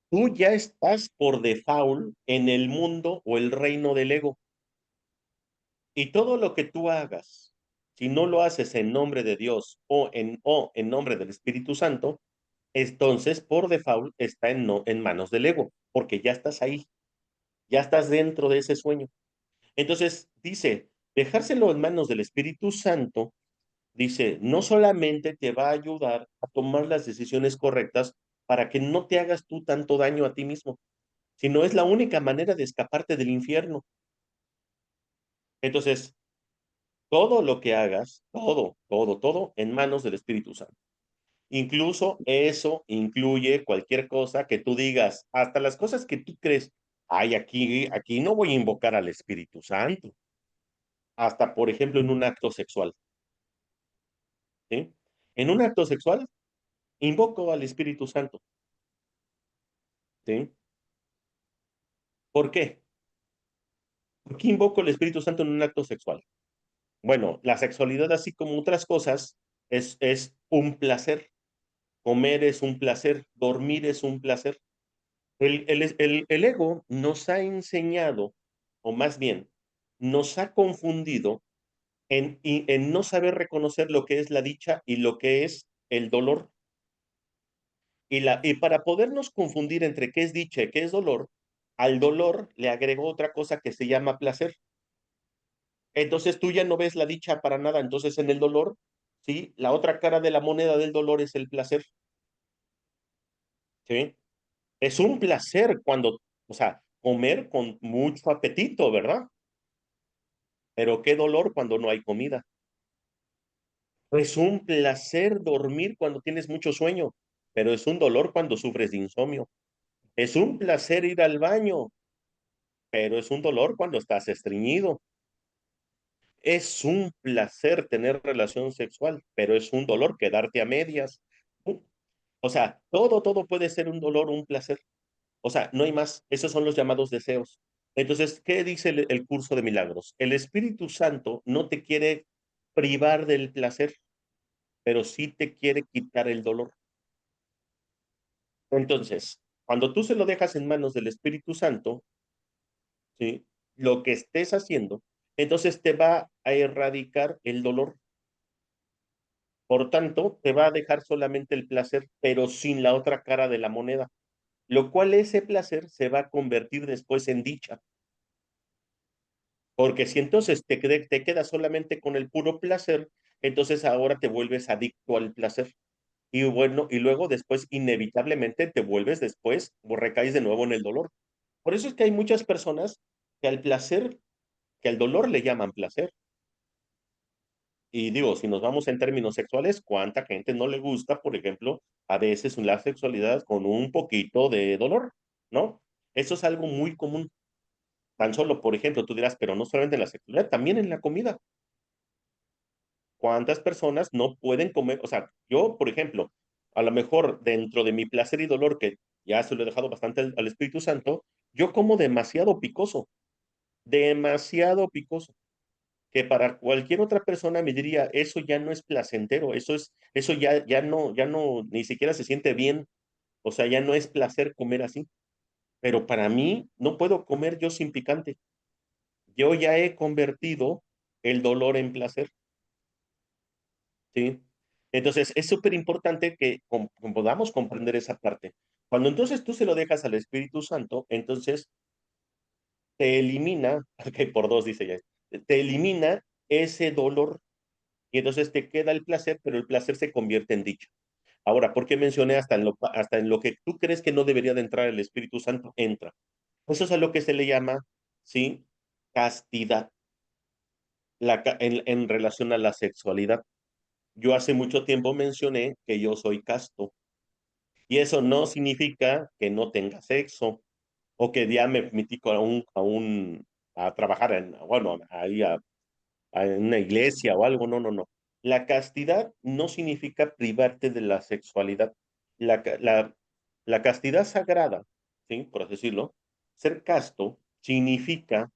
tú ya estás por default en el mundo o el reino del ego. Y todo lo que tú hagas, si no lo haces en nombre de Dios o en nombre del Espíritu Santo, entonces por default está no, en manos del ego, porque ya estás ahí, ya estás dentro de ese sueño. Entonces dice, dejárselo en manos del Espíritu Santo, dice, no solamente te va a ayudar a tomar las decisiones correctas para que no te hagas tú tanto daño a ti mismo, sino es la única manera de escaparte del infierno. Entonces, todo lo que hagas, todo en manos del Espíritu Santo. Incluso eso incluye cualquier cosa que tú digas, hasta las cosas que tú crees, ay, aquí no voy a invocar al Espíritu Santo. Hasta, por ejemplo, en un acto sexual. ¿sí? En un acto sexual, invoco al Espíritu Santo, ¿sí? ¿Por qué? ¿Por qué invoco al Espíritu Santo en un acto sexual? Bueno, la sexualidad, así como otras cosas, es un placer. Comer es un placer, dormir es un placer. El ego nos ha enseñado, o más bien, nos ha confundido en no saber reconocer lo que es la dicha y lo que es el dolor. Y para podernos confundir entre qué es dicha y qué es dolor, al dolor le agregó otra cosa que se llama placer. Entonces tú ya no ves la dicha para nada. Entonces en el dolor, ¿sí? La otra cara de la moneda del dolor es el placer, ¿sí? Es un placer cuando, o sea, comer con mucho apetito, ¿verdad? Pero qué dolor cuando no hay comida. Es un placer dormir cuando tienes mucho sueño, pero es un dolor cuando sufres de insomnio. Es un placer ir al baño, pero es un dolor cuando estás estreñido. Es un placer tener relación sexual, pero es un dolor quedarte a medias. O sea, todo puede ser un dolor, un placer. O sea, no hay más. Esos son los llamados deseos. Entonces, ¿qué dice el curso de milagros? El Espíritu Santo no te quiere privar del placer, pero sí te quiere quitar el dolor. Entonces, cuando tú se lo dejas en manos del Espíritu Santo, ¿sí? Lo que estés haciendo, entonces te va a erradicar el dolor. Por tanto, te va a dejar solamente el placer, pero sin la otra cara de la moneda, lo cual ese placer se va a convertir después en dicha. Porque si entonces te quedas solamente con el puro placer, entonces ahora te vuelves adicto al placer. Y bueno, y luego después inevitablemente te vuelves después o recaes de nuevo en el dolor. Por eso es que hay muchas personas que al placer, que al dolor le llaman placer. Y digo, si nos vamos en términos sexuales, ¿cuánta gente no le gusta, por ejemplo, a veces la sexualidad con un poquito de dolor, ¿no? Eso es algo muy común. Tan solo, por ejemplo, tú dirás, pero no solamente en la sexualidad, también en la comida. ¿Cuántas personas no pueden comer? O sea, yo, por ejemplo, a lo mejor dentro de mi placer y dolor, que ya se lo he dejado bastante al Espíritu Santo, yo como demasiado picoso, que para cualquier otra persona me diría, eso ya no es placentero, eso ya no, ni siquiera se siente bien, o sea, ya no es placer comer así. Pero para mí, no puedo comer yo sin picante. Yo ya he convertido el dolor en placer. ¿Sí? Entonces, es súper importante que podamos comprender esa parte. Cuando entonces tú se lo dejas al Espíritu Santo, entonces te elimina, ok, por dos dice ya, te elimina ese dolor y entonces te queda el placer, pero el placer se convierte en dicha. Ahora, ¿por qué mencioné hasta en lo que tú crees que no debería de entrar el Espíritu Santo? Entra. Eso es a lo que se le llama, ¿sí? Castidad, en relación a la sexualidad. Yo hace mucho tiempo mencioné que yo soy casto. Y eso no significa que no tenga sexo o que ya me metí a trabajar bueno, ahí en una iglesia o algo. No, no, no. La castidad no significa privarte de la sexualidad. La, ca- la, la castidad sagrada, ¿sí? Por así decirlo, ser casto significa,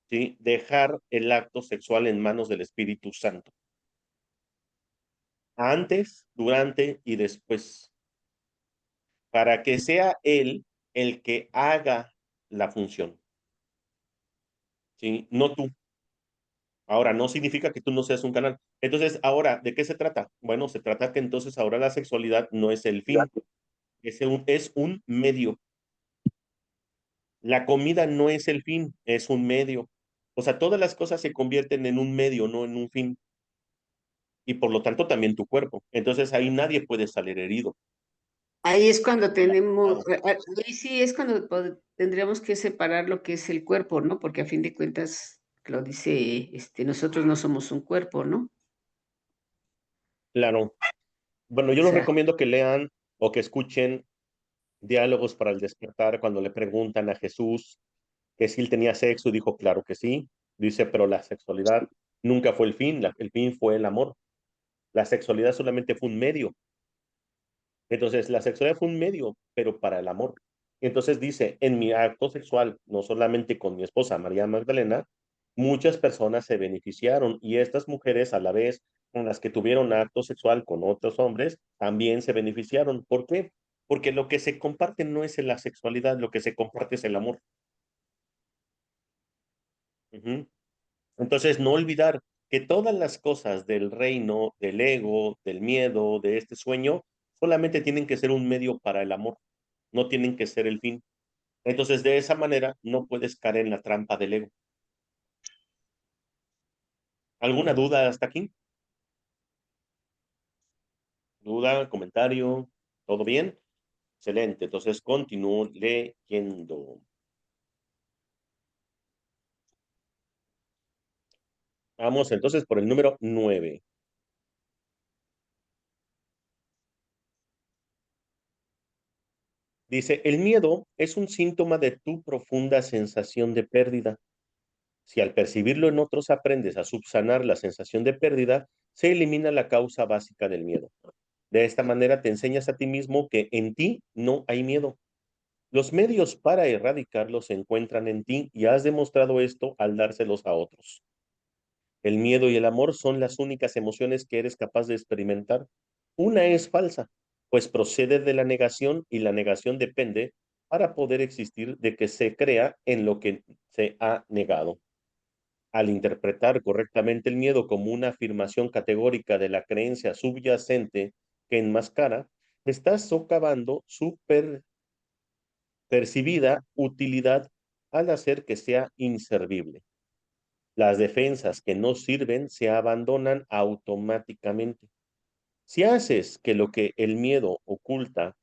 ¿sí? Dejar el acto sexual en manos del Espíritu Santo. Antes, durante y después, para que sea Él el que haga la función, ¿sí? No tú. Ahora, no significa que tú no seas un canal. Entonces, ahora, ¿de qué se trata? Bueno, se trata que entonces ahora la sexualidad no es el fin, es un medio. La comida no es el fin, es un medio. O sea, todas las cosas se convierten en un medio, no en un fin. Y por lo tanto también tu cuerpo. Entonces ahí nadie puede salir herido. Ahí es cuando tenemos, Claro. ahí sí es cuando tendríamos que separar lo que es el cuerpo, ¿no? Porque a fin de cuentas, lo dice, nosotros no somos un cuerpo, ¿no? Claro. Bueno, O yo les sea, recomiendo que lean o que escuchen Diálogos para el despertar, cuando le preguntan a Jesús que si él tenía sexo, dijo, claro que sí. Dice, pero la sexualidad nunca fue el fin, el fin fue el amor. La sexualidad solamente fue un medio. Entonces, la sexualidad fue un medio, pero para el amor. Entonces dice, en mi acto sexual, no solamente con mi esposa María Magdalena, muchas personas se beneficiaron y estas mujeres a la vez con las que tuvieron acto sexual con otros hombres, también se beneficiaron. ¿Por qué? Porque lo que se comparte no es en la sexualidad, lo que se comparte es el amor. Ujú. Entonces, no olvidar que todas las cosas del reino, del ego, del miedo, de este sueño, solamente tienen que ser un medio para el amor, no tienen que ser el fin. Entonces, de esa manera, no puedes caer en la trampa del ego. ¿Alguna duda hasta aquí? ¿Duda, comentario? ¿Todo bien? Excelente. Entonces, continúo leyendo. Vamos entonces por el número 9. Dice, el miedo es un síntoma de tu profunda sensación de pérdida. Si al percibirlo en otros aprendes a subsanar la sensación de pérdida, se elimina la causa básica del miedo. De esta manera te enseñas a ti mismo que en ti no hay miedo. Los medios para erradicarlo se encuentran en ti y has demostrado esto al dárselos a otros. El miedo y el amor son las únicas emociones que eres capaz de experimentar. Una es falsa, pues procede de la negación y la negación depende para poder existir de que se crea en lo que se ha negado. Al interpretar correctamente el miedo como una afirmación categórica de la creencia subyacente que enmascara, estás socavando su percibida utilidad al hacer que sea inservible. Las defensas que no sirven se abandonan automáticamente. Si haces que lo que el miedo oculta,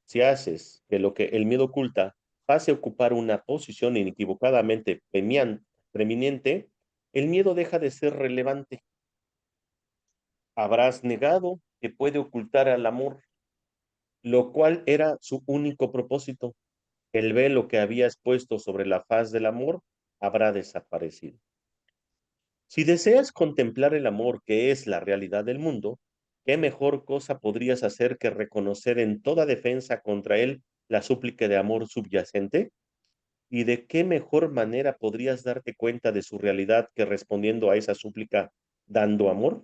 si haces que lo que el miedo oculta pase a ocupar una posición inequivocadamente preeminente, el miedo deja de ser relevante. Habrás negado que puede ocultar al amor, lo cual era su único propósito. El velo que habías puesto sobre la faz del amor habrá desaparecido. Si deseas contemplar el amor que es la realidad del mundo, ¿qué mejor cosa podrías hacer que reconocer en toda defensa contra él la súplica de amor subyacente? ¿Y de qué mejor manera podrías darte cuenta de su realidad que respondiendo a esa súplica dando amor?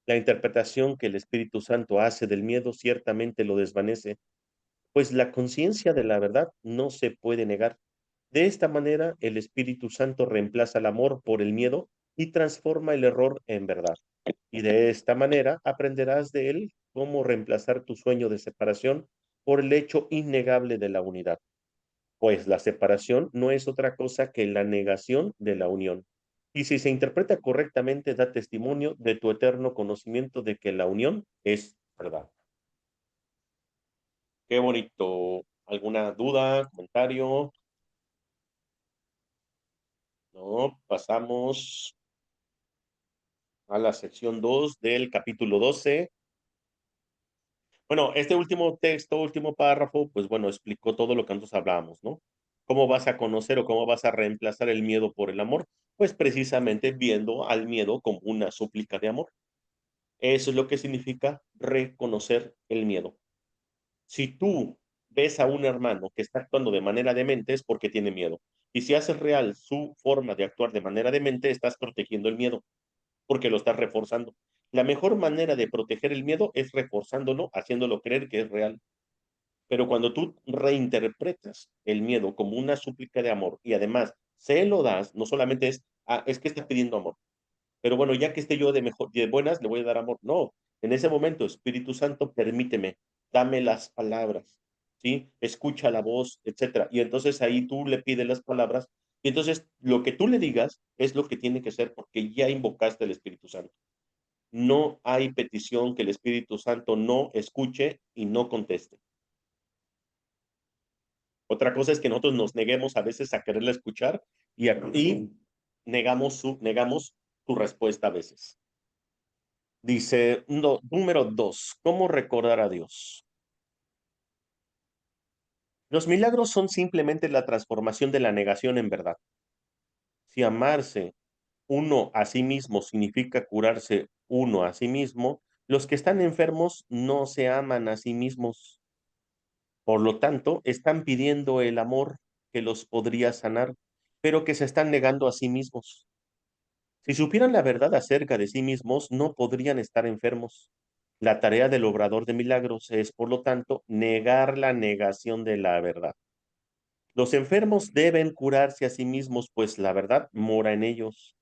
La interpretación que el Espíritu Santo hace del miedo ciertamente lo desvanece, pues la conciencia de la verdad no se puede negar. De esta manera, el Espíritu Santo reemplaza el amor por el miedo y transforma el error en verdad. Y de esta manera aprenderás de él cómo reemplazar tu sueño de separación por el hecho innegable de la unidad, pues la separación no es otra cosa que la negación de la unión. Y si se interpreta correctamente, da testimonio de tu eterno conocimiento de que la unión es verdad. Qué bonito. ¿Alguna duda, comentario? No, pasamos a la sección 2 del capítulo 12. Bueno, este último texto, último párrafo, pues bueno, explicó todo lo que antes hablábamos, ¿no? ¿Cómo vas a conocer o cómo vas a reemplazar el miedo por el amor? Pues precisamente viendo al miedo como una súplica de amor. Eso es lo que significa reconocer el miedo. Si tú ves a un hermano que está actuando de manera demente es porque tiene miedo. Y si haces real su forma de actuar de manera demente, estás protegiendo el miedo porque lo estás reforzando. La mejor manera de proteger el miedo es reforzándolo, haciéndolo creer que es real. Pero cuando tú reinterpretas el miedo como una súplica de amor y además se lo das, no solamente es, ah, es que está pidiendo amor, pero bueno, ya que esté yo de mejor, de buenas, le voy a dar amor. No, en ese momento, Espíritu Santo, permíteme, dame las palabras, ¿sí? Escucha la voz, etcétera. Y entonces ahí tú le pides las palabras y entonces lo que tú le digas es lo que tiene que ser porque ya invocaste al Espíritu Santo. No hay petición que el Espíritu Santo no escuche y no conteste. Otra cosa es que nosotros nos neguemos a veces a quererla escuchar y negamos su respuesta a veces. Dice, no, número 2, ¿cómo recordar a Dios? Los milagros son simplemente la transformación de la negación en verdad. Si amarse uno a sí mismo significa curarse uno a sí mismo, Los que están enfermos no se aman a sí mismos. Por lo tanto, están pidiendo el amor que los podría sanar, pero que se están negando a sí mismos. Si supieran la verdad acerca de sí mismos, no podrían estar enfermos. La tarea del obrador de milagros es, por lo tanto, negar la negación de la verdad. Los enfermos deben curarse a sí mismos, pues la verdad mora en ellos.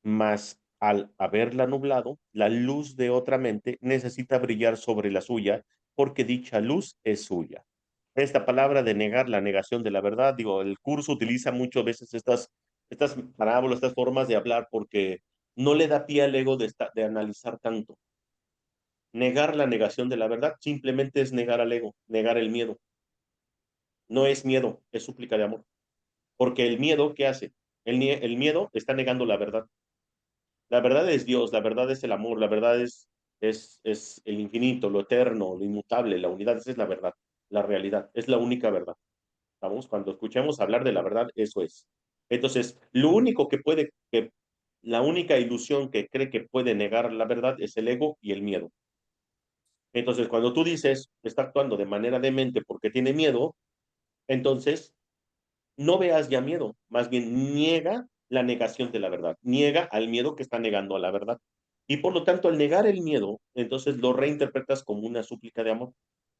Mas al haberla nublado, la luz de otra mente necesita brillar sobre la suya, porque dicha luz es suya. Esta palabra de negar, la negación de la verdad, digo, el curso utiliza muchas veces estas parábolas, estas formas de hablar, porque no le da pie al ego de analizar tanto. Negar la negación de la verdad simplemente es negar al ego, negar el miedo. No es miedo, es súplica de amor. Porque el miedo, ¿qué hace? El miedo está negando la verdad. La verdad es Dios, la verdad es el amor, la verdad es el infinito, lo eterno, lo inmutable, la unidad. Esa es la verdad, la realidad, es la única verdad. ¿Vamos? Cuando escuchemos hablar de la verdad, eso es. Entonces, la única ilusión que cree que puede negar la verdad es el ego y el miedo. Entonces, cuando tú dices, está actuando de manera demente porque tiene miedo, entonces no veas ya miedo, más bien niega la negación de la verdad, niega al miedo que está negando a la verdad. Y por lo tanto, al negar el miedo, entonces lo reinterpretas como una súplica de amor.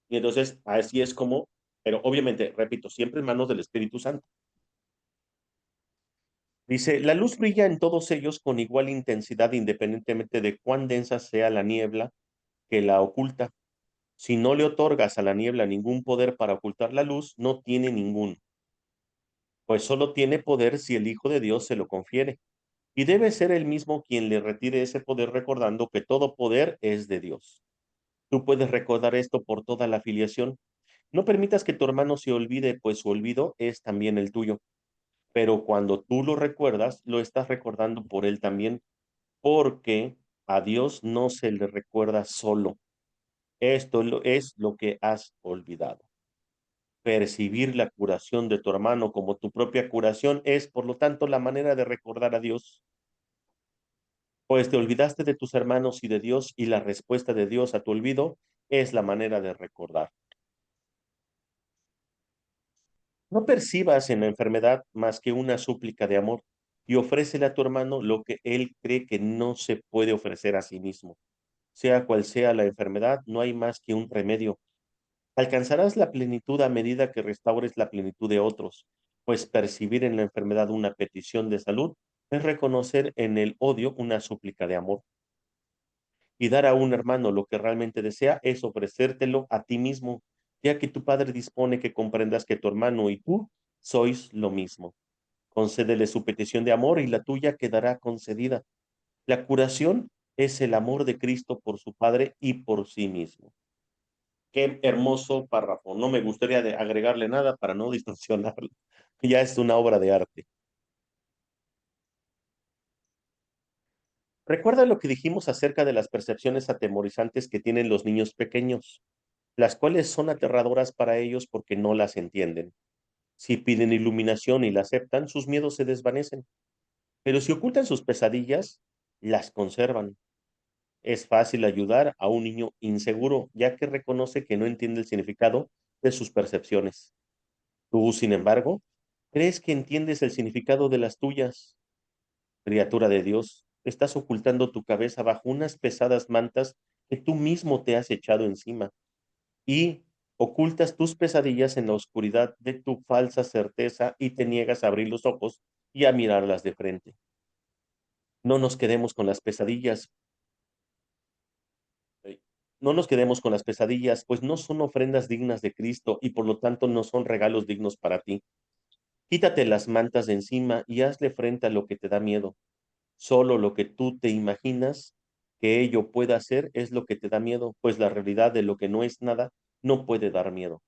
Y entonces así es como, pero obviamente, repito, siempre en manos del Espíritu Santo. Dice, la luz brilla en todos ellos con igual intensidad independientemente de cuán densa sea la niebla que la oculta. Si no le otorgas a la niebla ningún poder para ocultar la luz, no tiene ninguno, pues solo tiene poder si el Hijo de Dios se lo confiere. Y debe ser él mismo quien le retire ese poder recordando que todo poder es de Dios. Tú puedes recordar esto por toda la afiliación. No permitas que tu hermano se olvide, pues su olvido es también el tuyo. Pero cuando tú lo recuerdas, lo estás recordando por él también, porque a Dios no se le recuerda solo. Es lo que has olvidado. Percibir la curación de tu hermano como tu propia curación es, por lo tanto, la manera de recordar a Dios. Pues te olvidaste de tus hermanos y de Dios, y la respuesta de Dios a tu olvido es la manera de recordar. No percibas en la enfermedad más que una súplica de amor y ofrécele a tu hermano lo que él cree que no se puede ofrecer a sí mismo. Sea cual sea la enfermedad, no hay más que un remedio. Alcanzarás la plenitud a medida que restaures la plenitud de otros, pues percibir en la enfermedad una petición de salud es reconocer en el odio una súplica de amor. Y dar a un hermano lo que realmente desea es ofrecértelo a ti mismo, ya que tu Padre dispone que comprendas que tu hermano y tú sois lo mismo. Concédele su petición de amor y la tuya quedará concedida. La curación es el amor de Cristo por su Padre y por sí mismo. Qué hermoso párrafo. No me gustaría agregarle nada para no distorsionarlo. Ya es una obra de arte. Recuerda lo que dijimos acerca de las percepciones atemorizantes que tienen los niños pequeños, las cuales son aterradoras para ellos porque no las entienden. Si piden iluminación y la aceptan, sus miedos se desvanecen, pero si ocultan sus pesadillas, las conservan. Es fácil ayudar a un niño inseguro, ya que reconoce que no entiende el significado de sus percepciones. Tú, sin embargo, crees que entiendes el significado de las tuyas. Criatura de Dios, estás ocultando tu cabeza bajo unas pesadas mantas que tú mismo te has echado encima y ocultas tus pesadillas en la oscuridad de tu falsa certeza y te niegas a abrir los ojos y a mirarlas de frente. No nos quedemos con las pesadillas, no nos quedemos con las pesadillas, pues no son ofrendas dignas de Cristo y por lo tanto no son regalos dignos para ti. Quítate las mantas de encima y hazle frente a lo que te da miedo. Solo lo que tú te imaginas que ello pueda hacer es lo que te da miedo, pues la realidad de lo que no es nada no puede dar miedo.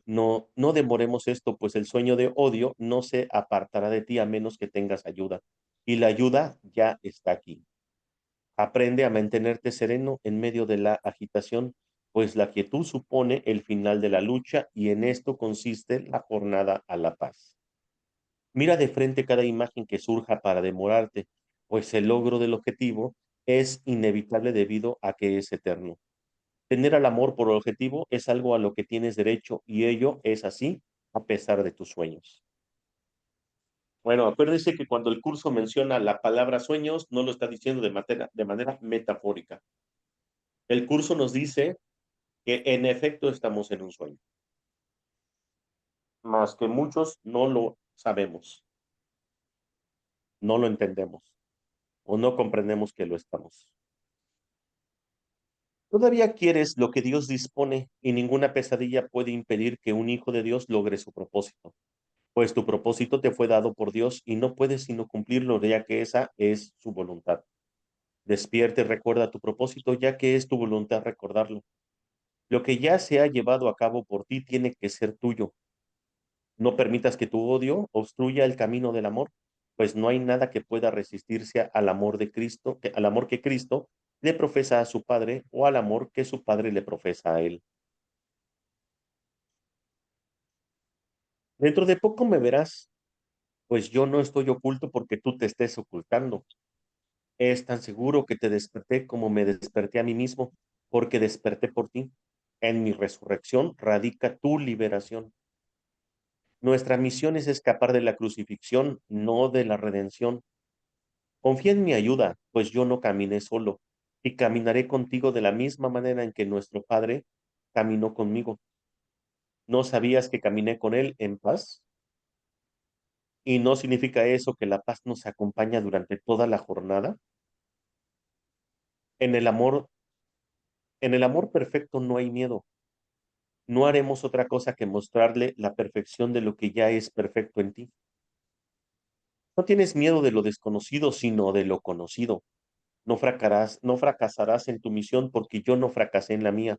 No, no demoremos esto, pues el sueño de odio no se apartará de ti a menos que tengas ayuda. Y la ayuda ya está aquí. Aprende a mantenerte sereno en medio de la agitación, pues la quietud supone el final de la lucha y en esto consiste la jornada a la paz. Mira de frente cada imagen que surja para demorarte, pues el logro del objetivo es inevitable debido a que es eterno. Tener al amor por objetivo es algo a lo que tienes derecho y ello es así a pesar de tus sueños. Bueno, acuérdense que cuando el curso menciona la palabra sueños, no lo está diciendo de manera metafórica. El curso nos dice que en efecto estamos en un sueño, más que muchos no lo sabemos, no lo entendemos o no comprendemos que lo estamos. Todavía quieres lo que Dios dispone y ninguna pesadilla puede impedir que un hijo de Dios logre su propósito, pues tu propósito te fue dado por Dios y no puedes sino cumplirlo ya que esa es su voluntad. Despierta y recuerda tu propósito ya que es tu voluntad recordarlo. Lo que ya se ha llevado a cabo por ti tiene que ser tuyo. No permitas que tu odio obstruya el camino del amor, pues no hay nada que pueda resistirse al amor de Cristo, al amor que Cristo le profesa a su Padre o al amor que su Padre le profesa a él. Dentro de poco me verás, pues yo no estoy oculto porque tú te estés ocultando. Es tan seguro que te desperté como me desperté a mí mismo, porque desperté por ti. En mi resurrección radica tu liberación. Nuestra misión es escapar de la crucifixión, no de la redención. Confía en mi ayuda, pues yo no caminé solo, y caminaré contigo de la misma manera en que nuestro Padre caminó conmigo. ¿No sabías que caminé con Él en paz? ¿Y no significa eso que la paz nos acompaña durante toda la jornada? En el amor, en el amor perfecto no hay miedo. No haremos otra cosa que mostrarle la perfección de lo que ya es perfecto en ti. No tienes miedo de lo desconocido, sino de lo conocido. No fracasarás en tu misión porque yo no fracasé en la mía.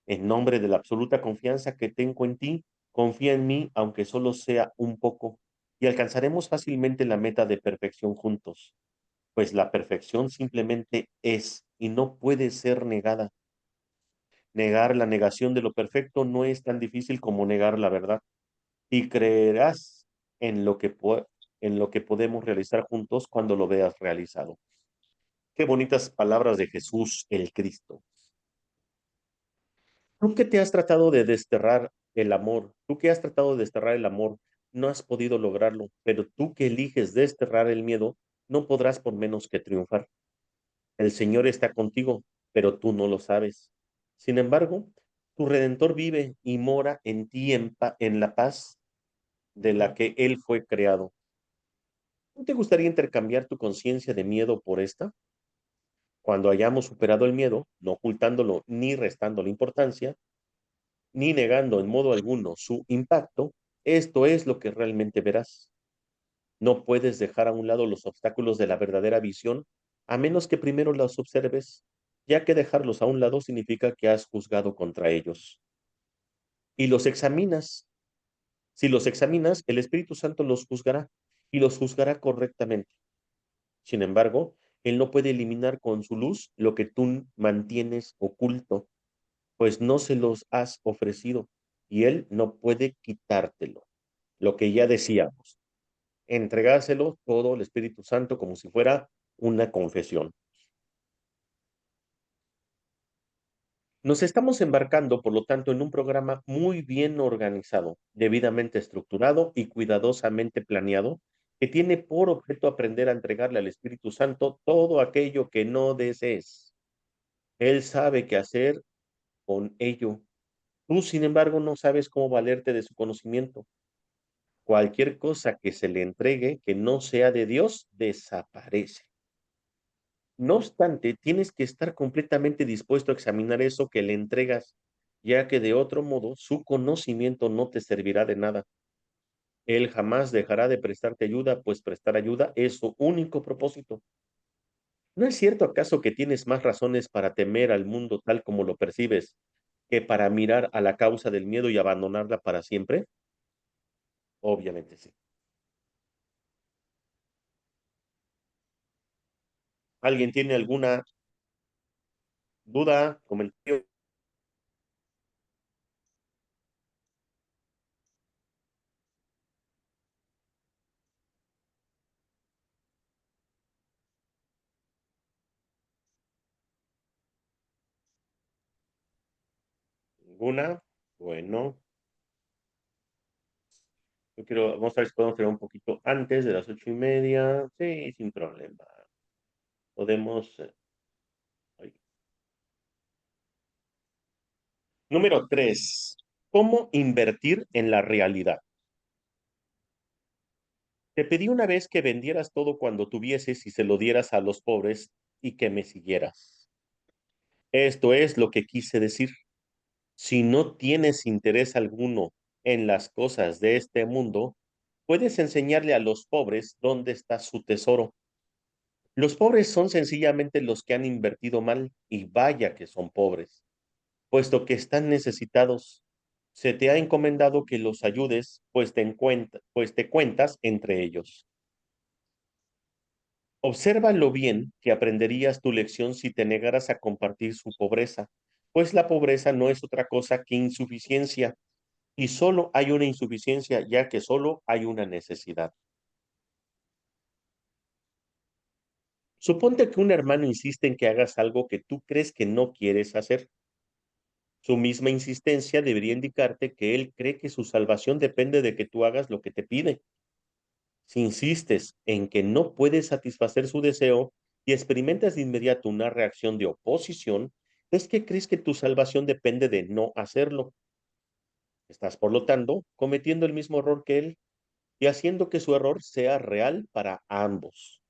En nombre de la absoluta confianza que tengo en ti, confía en mí, aunque solo sea un poco, y alcanzaremos fácilmente la meta de perfección juntos, pues la perfección simplemente es y no puede ser negada. Negar la negación de lo perfecto no es tan difícil como negar la verdad, y creerás en lo que, en lo que podemos realizar juntos cuando lo veas realizado. Qué bonitas palabras de Jesús el Cristo. Tú que te has tratado de desterrar el amor, tú que has tratado de desterrar el amor, no has podido lograrlo, pero tú que eliges desterrar el miedo, no podrás por menos que triunfar. El Señor está contigo, pero tú no lo sabes. Sin embargo, tu Redentor vive y mora en ti en la paz de la que Él fue creado. ¿No te gustaría intercambiar tu conciencia de miedo por esta? Cuando hayamos superado el miedo, no ocultándolo ni restándole importancia, ni negando en modo alguno su impacto, esto es lo que realmente verás. No puedes dejar a un lado los obstáculos de la verdadera visión a menos que primero los observes, ya que dejarlos a un lado significa que has juzgado contra ellos. Y los examinas. Si los examinas, el Espíritu Santo los juzgará y los juzgará correctamente. Sin embargo, Él no puede eliminar con su luz lo que tú mantienes oculto, pues no se los has ofrecido y Él no puede quitártelo. Lo que ya decíamos, entregárselo todo al Espíritu Santo como si fuera una confesión. Nos estamos embarcando, por lo tanto, en un programa muy bien organizado, debidamente estructurado y cuidadosamente planeado, que tiene por objeto aprender a entregarle al Espíritu Santo todo aquello que no desees. Él sabe qué hacer con ello. Tú, sin embargo, no sabes cómo valerte de su conocimiento. Cualquier cosa que se le entregue que no sea de Dios desaparece. No obstante, tienes que estar completamente dispuesto a examinar eso que le entregas, ya que de otro modo su conocimiento no te servirá de nada. Él jamás dejará de prestarte ayuda, pues prestar ayuda es su único propósito. ¿No es cierto acaso que tienes más razones para temer al mundo tal como lo percibes que para mirar a la causa del miedo y abandonarla para siempre? Obviamente sí. ¿Alguien tiene alguna duda, comentario? ¿Ninguna? Bueno, vamos a ver si podemos crear un poquito antes de las 8:30. Sí, sin problema. Podemos. Ay. Número 3. ¿Cómo invertir en la realidad? Te pedí una vez que vendieras todo cuando tuvieses y se lo dieras a los pobres y que me siguieras. Esto es lo que quise decir. Si no tienes interés alguno en las cosas de este mundo, puedes enseñarle a los pobres dónde está su tesoro. Los pobres son sencillamente los que han invertido mal, y vaya que son pobres, puesto que están necesitados. Se te ha encomendado que los ayudes, pues te cuentas entre ellos. Obsérvalo bien, que aprenderías tu lección si te negaras a compartir su pobreza, pues la pobreza no es otra cosa que insuficiencia, y solo hay una insuficiencia, ya que solo hay una necesidad. Suponte que un hermano insiste en que hagas algo que tú crees que no quieres hacer. Su misma insistencia debería indicarte que él cree que su salvación depende de que tú hagas lo que te pide. Si insistes en que no puedes satisfacer su deseo y experimentas de inmediato una reacción de oposición, es que crees que tu salvación depende de no hacerlo. Estás, por lo tanto, cometiendo el mismo error que él y haciendo que su error sea real para ambos.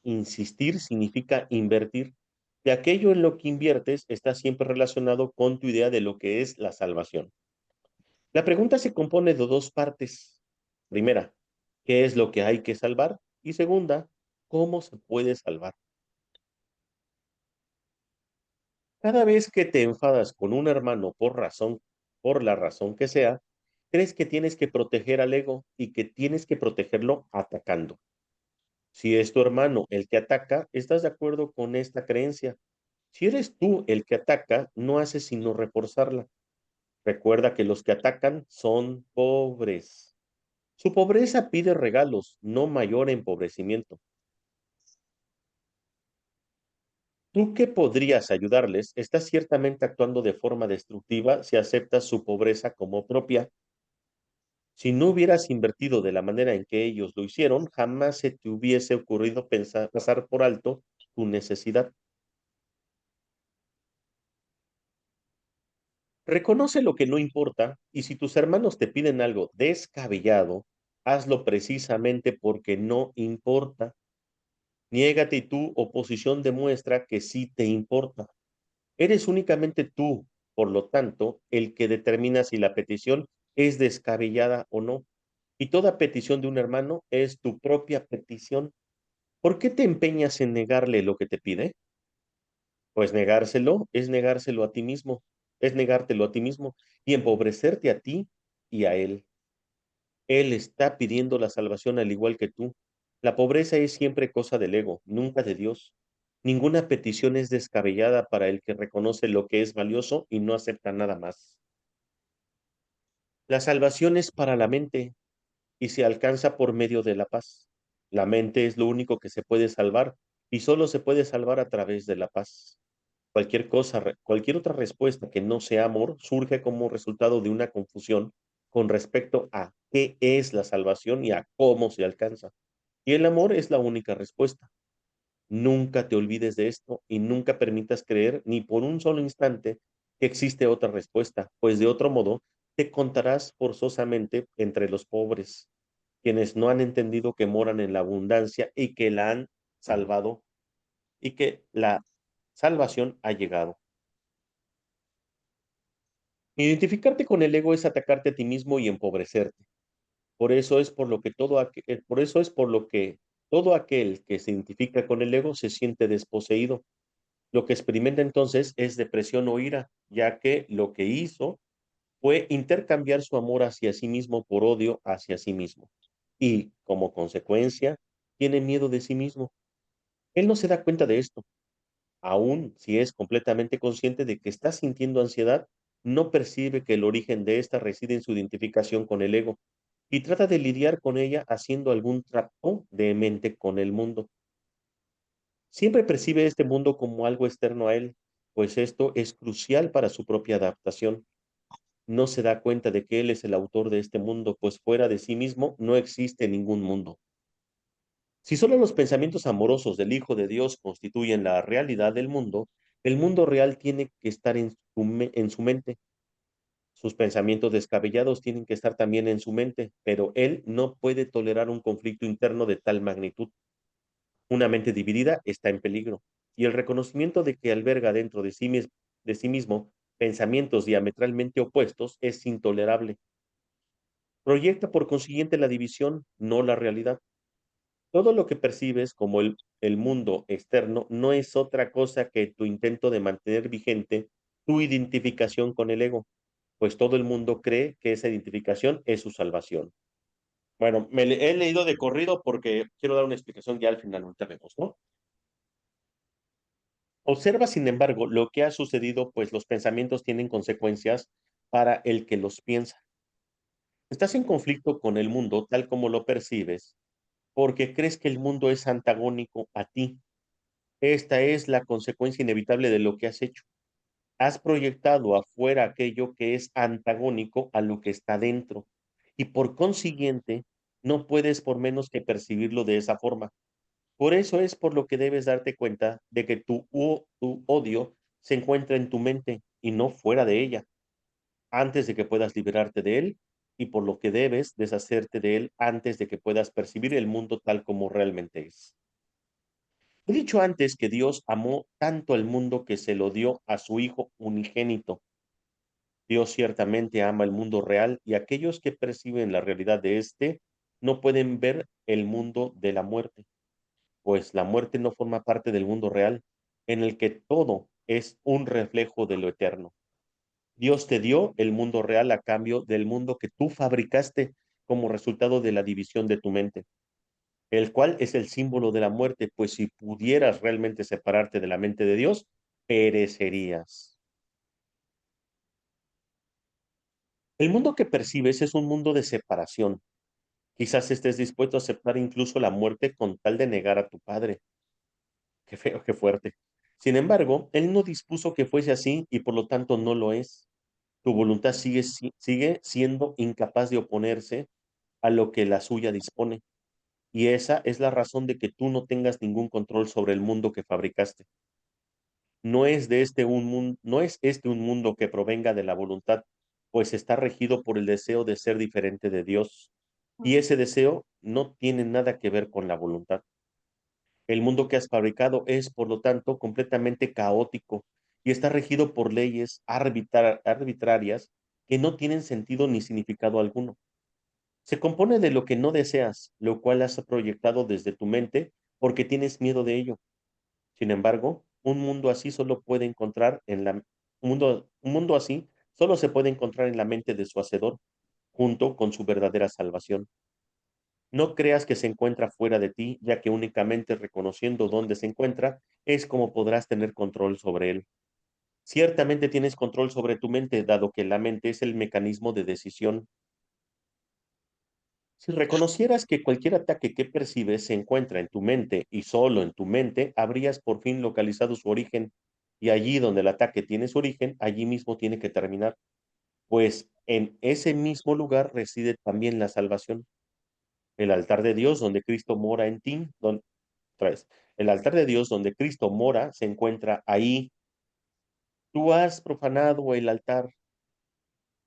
Insistir significa invertir. De aquello en lo que inviertes está siempre relacionado con tu idea de lo que es la salvación. La pregunta se compone de dos partes. Primera, ¿qué es lo que hay que salvar? Y segunda, ¿cómo se puede salvar? Cada vez que te enfadas con un hermano por la razón que sea, crees que tienes que proteger al ego y que tienes que protegerlo atacando. Si es tu hermano el que ataca, estás de acuerdo con esta creencia. Si eres tú el que ataca, no haces sino reforzarla. Recuerda que los que atacan son pobres. Su pobreza pide regalos, no mayor empobrecimiento. Tú que podrías ayudarles, estás ciertamente actuando de forma destructiva si aceptas su pobreza como propia. Si no hubieras invertido de la manera en que ellos lo hicieron, jamás se te hubiese ocurrido pasar por alto tu necesidad. Reconoce lo que no importa, y si tus hermanos te piden algo descabellado, hazlo precisamente porque no importa. Niégate y tu oposición demuestra que sí te importa. Eres únicamente tú, por lo tanto, el que determina si la petición es descabellada o no. Y toda petición de un hermano es tu propia petición. ¿Por qué te empeñas en negarle lo que te pide? Pues negárselo es negárselo a ti mismo, es negártelo a ti mismo y empobrecerte a ti y a él. Él está pidiendo la salvación al igual que tú. La pobreza es siempre cosa del ego, nunca de Dios. Ninguna petición es descabellada para el que reconoce lo que es valioso y no acepta nada más. La salvación es para la mente y se alcanza por medio de la paz. La mente es lo único que se puede salvar y solo se puede salvar a través de la paz. Cualquier otra respuesta que no sea amor surge como resultado de una confusión con respecto a qué es la salvación y a cómo se alcanza. Y el amor es la única respuesta. Nunca te olvides de esto y nunca permitas creer ni por un solo instante que existe otra respuesta, pues de otro modo te contarás forzosamente entre los pobres, quienes no han entendido que moran en la abundancia y que la han salvado y que la salvación ha llegado. Identificarte con el ego es atacarte a ti mismo y empobrecerte. Por eso es por lo que todo aquel que se identifica con el ego se siente desposeído. Lo que experimenta entonces es depresión o ira, ya que lo que hizo fue intercambiar su amor hacia sí mismo por odio hacia sí mismo. Y, como consecuencia, tiene miedo de sí mismo. Él no se da cuenta de esto. Aún si es completamente consciente de que está sintiendo ansiedad, no percibe que el origen de esta reside en su identificación con el ego y trata de lidiar con ella haciendo algún trato de mente con el mundo. Siempre percibe este mundo como algo externo a él, pues esto es crucial para su propia adaptación. no se da cuenta de que Él es el autor de este mundo, pues fuera de sí mismo no existe ningún mundo. Si solo los pensamientos amorosos del Hijo de Dios constituyen la realidad del mundo, el mundo real tiene que estar en su mente. Sus pensamientos descabellados tienen que estar también en su mente, pero Él no puede tolerar un conflicto interno de tal magnitud. Una mente dividida está en peligro, y el reconocimiento de que alberga dentro de sí mismo pensamientos diametralmente opuestos es intolerable. Proyecta por consiguiente la división, no la realidad. Todo lo que percibes como el mundo externo no es otra cosa que tu intento de mantener vigente tu identificación con el ego, pues todo el mundo cree que esa identificación es su salvación. Bueno, he leído de corrido porque quiero dar una explicación ya al final, ahorita vemos, ¿no? Observa, sin embargo, lo que ha sucedido, pues los pensamientos tienen consecuencias para el que los piensa. Estás en conflicto con el mundo tal como lo percibes porque crees que el mundo es antagónico a ti. Esta es la consecuencia inevitable de lo que has hecho. Has proyectado afuera aquello que es antagónico a lo que está dentro y por consiguiente no puedes por menos que percibirlo de esa forma. Por eso es por lo que debes darte cuenta de que tu odio se encuentra en tu mente y no fuera de ella, antes de que puedas liberarte de él y por lo que debes deshacerte de él antes de que puedas percibir el mundo tal como realmente es. He dicho antes que Dios amó tanto al mundo que se lo dio a su Hijo unigénito. Dios ciertamente ama el mundo real y aquellos que perciben la realidad de éste no pueden ver el mundo de la muerte, pues la muerte no forma parte del mundo real, en el que todo es un reflejo de lo eterno. Dios te dio el mundo real a cambio del mundo que tú fabricaste como resultado de la división de tu mente, el cual es el símbolo de la muerte, pues si pudieras realmente separarte de la mente de Dios, perecerías. El mundo que percibes es un mundo de separación. Quizás estés dispuesto a aceptar incluso la muerte con tal de negar a tu padre. Qué feo, qué fuerte. Sin embargo, él no dispuso que fuese así y por lo tanto no lo es. Tu voluntad sigue siendo incapaz de oponerse a lo que la suya dispone. Y esa es la razón de que tú no tengas ningún control sobre el mundo que fabricaste. No es este un mundo que provenga de la voluntad, pues está regido por el deseo de ser diferente de Dios. Y ese deseo no tiene nada que ver con la voluntad. El mundo que has fabricado es, por lo tanto, completamente caótico y está regido por leyes arbitrarias que no tienen sentido ni significado alguno. Se compone de lo que no deseas, lo cual has proyectado desde tu mente porque tienes miedo de ello. Sin embargo, un mundo así solo se puede encontrar en la mente de su hacedor, junto con su verdadera salvación. No creas que se encuentra fuera de ti, ya que únicamente reconociendo dónde se encuentra es como podrás tener control sobre él. Ciertamente tienes control sobre tu mente, dado que la mente es el mecanismo de decisión. Si reconocieras que cualquier ataque que percibes se encuentra en tu mente y solo en tu mente, habrías por fin localizado su origen. Y allí donde el ataque tiene su origen, allí mismo tiene que terminar, pues en ese mismo lugar reside también la salvación. El altar de Dios donde Cristo mora en ti, otra vez, el altar de Dios donde Cristo mora se encuentra ahí. Tú has profanado el altar,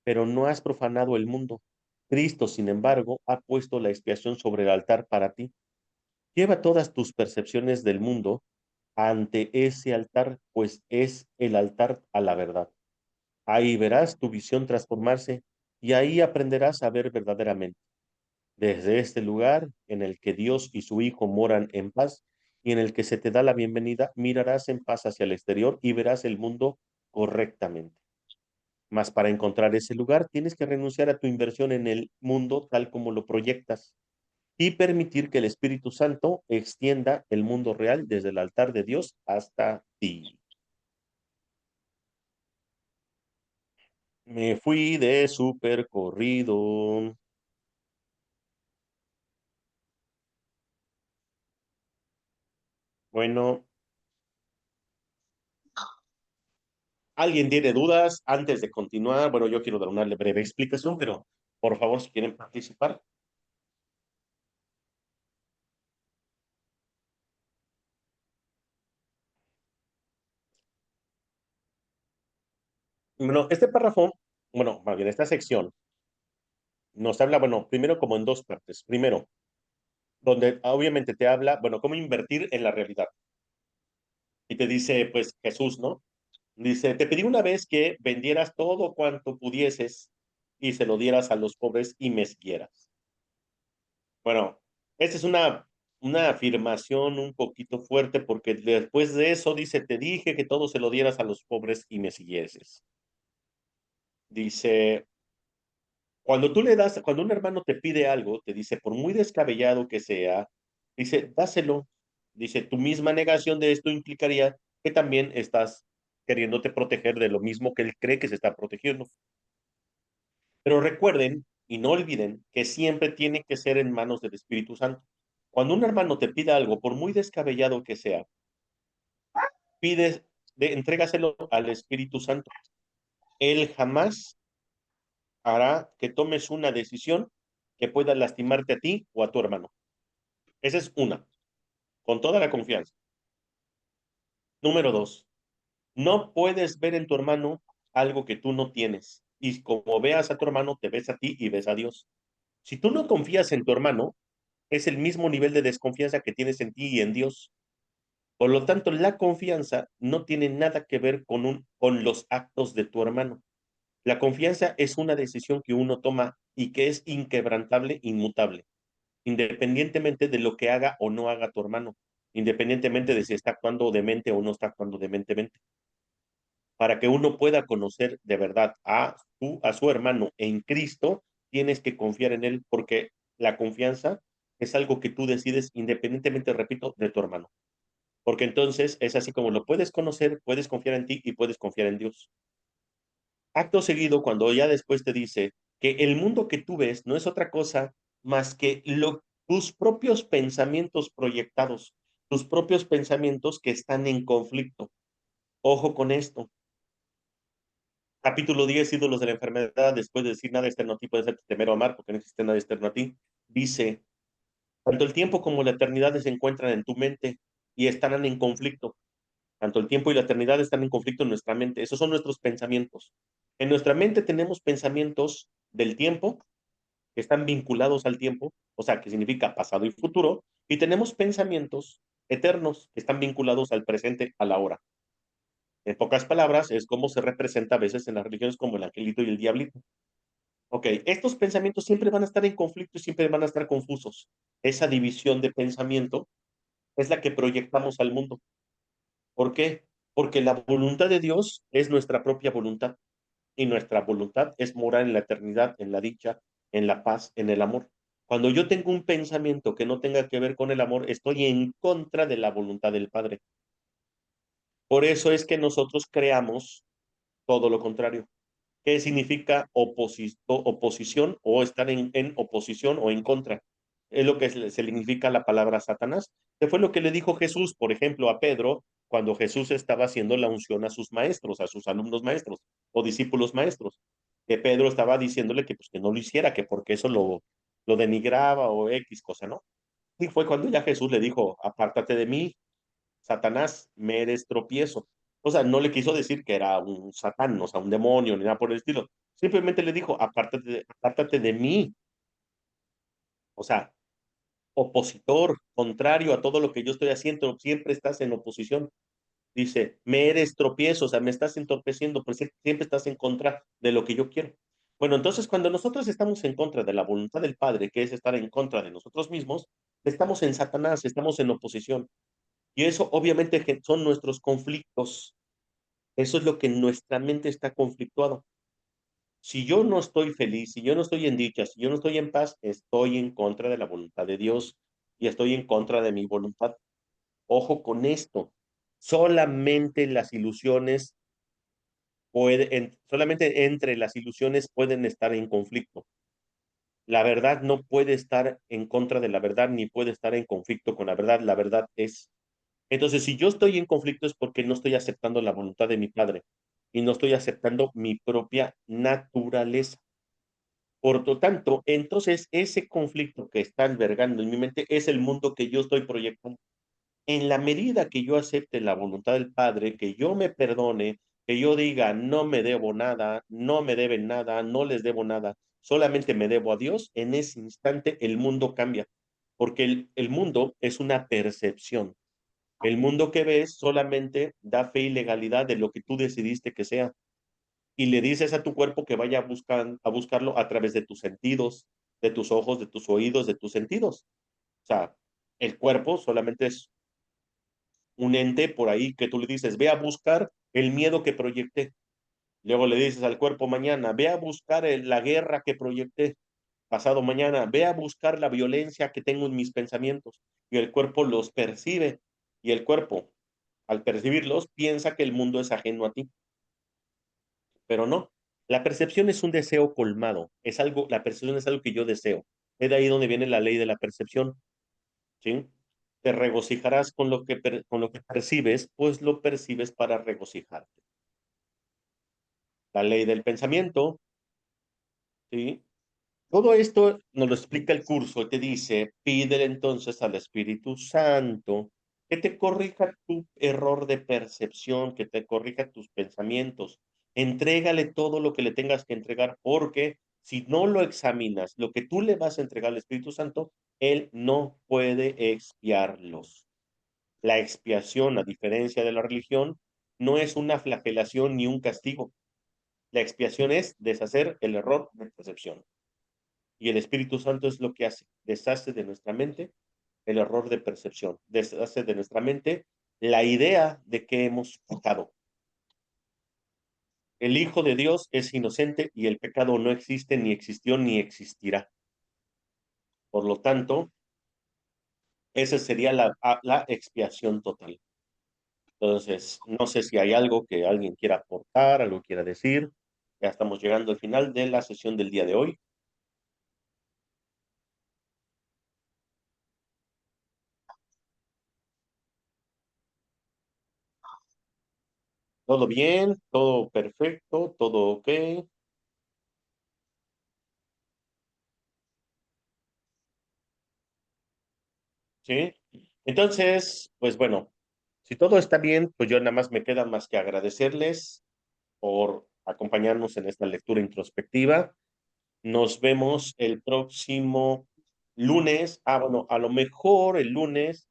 pero no has profanado el mundo. Cristo, sin embargo, ha puesto la expiación sobre el altar para ti. Lleva todas tus percepciones del mundo ante ese altar, pues es el altar a la verdad. Ahí verás tu visión transformarse y ahí aprenderás a ver verdaderamente. Desde este lugar en el que Dios y su Hijo moran en paz y en el que se te da la bienvenida, mirarás en paz hacia el exterior y verás el mundo correctamente. Mas para encontrar ese lugar tienes que renunciar a tu inversión en el mundo tal como lo proyectas y permitir que el Espíritu Santo extienda el mundo real desde el altar de Dios hasta ti. Me fui de super corrido. Bueno, ¿Alguien tiene dudas antes de continuar? Bueno, yo quiero dar una breve explicación, pero por favor, si quieren participar. Bueno, este párrafo, bueno, más bien esta sección, nos habla, bueno, primero como en dos partes. Primero, donde obviamente te habla, bueno, cómo invertir en la realidad. Y te dice, pues, Jesús, ¿no? Dice, te pedí una vez que vendieras todo cuanto pudieses y se lo dieras a los pobres y me siguieras. Bueno, esta es una afirmación un poquito fuerte porque después de eso dice, te dije que todo se lo dieras a los pobres y me siguieses. Dice, cuando tú le das, cuando un hermano te pide algo, te dice, por muy descabellado que sea, dice, dáselo. Dice, tu misma negación de esto implicaría que también estás queriéndote proteger de lo mismo que él cree que se está protegiendo. Pero recuerden y no olviden que siempre tiene que ser en manos del Espíritu Santo. Cuando un hermano te pida algo, por muy descabellado que sea, pides, entrégaselo al Espíritu Santo. Él jamás hará que tomes una decisión que pueda lastimarte a ti o a tu hermano. Esa es una, con toda la confianza. Número dos, no puedes ver en tu hermano algo que tú no tienes. Y como veas a tu hermano, te ves a ti y ves a Dios. Si tú no confías en tu hermano, es el mismo nivel de desconfianza que tienes en ti y en Dios. Por lo tanto, la confianza no tiene nada que ver con los actos de tu hermano. La confianza es una decisión que uno toma y que es inquebrantable, inmutable, independientemente de lo que haga o no haga tu hermano, independientemente de si está actuando demente o no está actuando dementemente. Para que uno pueda conocer de verdad a su hermano en Cristo, tienes que confiar en él porque la confianza es algo que tú decides independientemente, repito, de tu hermano. Porque entonces es así como lo puedes conocer, puedes confiar en ti y puedes confiar en Dios. Acto seguido, cuando ya después te dice que el mundo que tú ves no es otra cosa más que tus propios pensamientos proyectados, tus propios pensamientos que están en conflicto. Ojo con esto. Capítulo 10, ídolos de la enfermedad, después de decir nada externo a ti puede ser temer o amar, porque no existe nada externo a ti, dice, tanto el tiempo como la eternidad se encuentran en tu mente y estarán en conflicto. Tanto el tiempo y la eternidad están en conflicto en nuestra mente. Esos son nuestros pensamientos. En nuestra mente tenemos pensamientos del tiempo, que están vinculados al tiempo, o sea, que significa pasado y futuro, y tenemos pensamientos eternos, que están vinculados al presente, a la hora. En pocas palabras, es como se representa a veces en las religiones como el angelito y el diablito. Ok, estos pensamientos siempre van a estar en conflicto y siempre van a estar confusos. Esa división de pensamiento es la que proyectamos al mundo. ¿Por qué? Porque la voluntad de Dios es nuestra propia voluntad y nuestra voluntad es morar en la eternidad, en la dicha, en la paz, en el amor. Cuando yo tengo un pensamiento que no tenga que ver con el amor, estoy en contra de la voluntad del Padre. Por eso es que nosotros creamos todo lo contrario. ¿Qué significa oposición o estar en oposición o en contra? Es lo que se significa la palabra Satanás, que fue lo que le dijo Jesús, por ejemplo, a Pedro, cuando Jesús estaba haciendo la unción a sus maestros, a sus alumnos maestros o discípulos maestros, que Pedro estaba diciéndole que, pues, que no lo hiciera, que porque eso lo denigraba o X cosa, ¿no? Y fue cuando ya Jesús le dijo, apártate de mí, Satanás, me eres tropiezo. O sea, no le quiso decir que era un satán, o sea, un demonio, ni nada por el estilo. Simplemente le dijo, apártate de mí. O sea, opositor, contrario a todo lo que yo estoy haciendo, siempre estás en oposición. Dice, me eres tropiezo, o sea, me estás entorpeciendo, pues siempre estás en contra de lo que yo quiero. Bueno, entonces cuando nosotros estamos en contra de la voluntad del Padre, que es estar en contra de nosotros mismos, estamos en Satanás, estamos en oposición. Y eso obviamente son nuestros conflictos. Eso es lo que en nuestra mente está conflictuado. Si yo no estoy feliz, si yo no estoy en dicha, si yo no estoy en paz, estoy en contra de la voluntad de Dios y estoy en contra de mi voluntad. Ojo con esto. Solamente las ilusiones solamente entre las ilusiones pueden estar en conflicto. La verdad no puede estar en contra de la verdad ni puede estar en conflicto con la verdad. La verdad es. Entonces, si yo estoy en conflicto es porque no estoy aceptando la voluntad de mi padre. y no estoy aceptando mi propia naturaleza. Por lo tanto, entonces ese conflicto que está albergando en mi mente es el mundo que yo estoy proyectando. En la medida que yo acepte la voluntad del Padre, que yo me perdone, que yo diga, no me debo nada, no me deben nada, no les debo nada, solamente me debo a Dios, en ese instante el mundo cambia, porque el mundo es una percepción. El mundo que ves solamente da fe y legalidad de lo que tú decidiste que sea. Y le dices a tu cuerpo que vaya a buscarlo a través de tus sentidos, de tus ojos, de tus oídos, de tus sentidos. O sea, el cuerpo solamente es un ente por ahí que tú le dices, ve a buscar el miedo que proyecté. Luego le dices al cuerpo mañana, ve a buscar la guerra que proyecté. Pasado mañana, ve a buscar la violencia que tengo en mis pensamientos. Y el cuerpo los percibe. Y el cuerpo, al percibirlos, piensa que el mundo es ajeno a ti. Pero no. La percepción es un deseo colmado. Es algo, la percepción es algo que yo deseo. Es de ahí donde viene la ley de la percepción. ¿Sí? Te regocijarás con lo que percibes, pues lo percibes para regocijarte. La ley del pensamiento, ¿sí? Todo esto nos lo explica el curso, te dice, pídele entonces al Espíritu Santo que te corrija tu error de percepción, que te corrija tus pensamientos. Entrégale todo lo que le tengas que entregar, porque si no lo examinas, lo que tú le vas a entregar al Espíritu Santo, Él no puede expiarlos. La expiación, a diferencia de la religión, no es una flagelación ni un castigo. La expiación es deshacer el error de percepción. Y el Espíritu Santo es lo que hace, deshace de nuestra mente el error de percepción, deshace de nuestra mente la idea de que hemos pecado. El Hijo de Dios es inocente y el pecado no existe, ni existió, ni existirá. Por lo tanto, esa sería la expiación total. Entonces, no sé si hay algo que alguien quiera aportar, algo quiera decir. Ya estamos llegando al final de la sesión del día de hoy. ¿Todo bien? ¿Todo perfecto? ¿Todo ok? ¿Sí? Entonces, pues bueno, si todo está bien, pues yo nada más me queda más que agradecerles por acompañarnos en esta lectura introspectiva. Nos vemos el próximo lunes. Ah, bueno, a lo mejor el lunes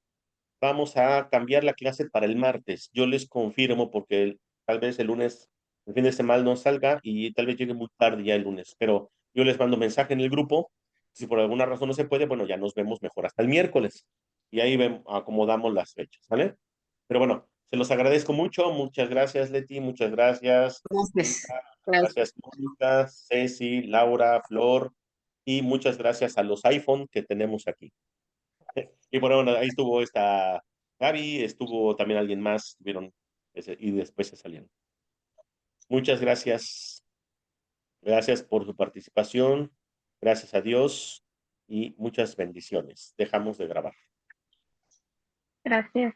vamos a cambiar la clase para el martes. Yo les confirmo porque tal vez el lunes, el fin de semana no salga y tal vez llegue muy tarde ya el lunes, pero yo les mando mensaje en el grupo. Si por alguna razón no se puede, bueno, ya nos vemos mejor hasta el miércoles y ahí acomodamos las fechas, ¿vale? Pero bueno, se los agradezco mucho. Muchas gracias, Leti. Muchas gracias, Gracias. Lupita. Gracias. Gracias, Mónica, Ceci, Laura, Flor. Y muchas gracias a los iPhone que tenemos aquí. Y bueno, ahí estuvo esta Gaby, estuvo también alguien más, estuvieron y después se salieron. Muchas gracias. Gracias por su participación. Gracias a Dios y muchas bendiciones. Dejamos de grabar. Gracias.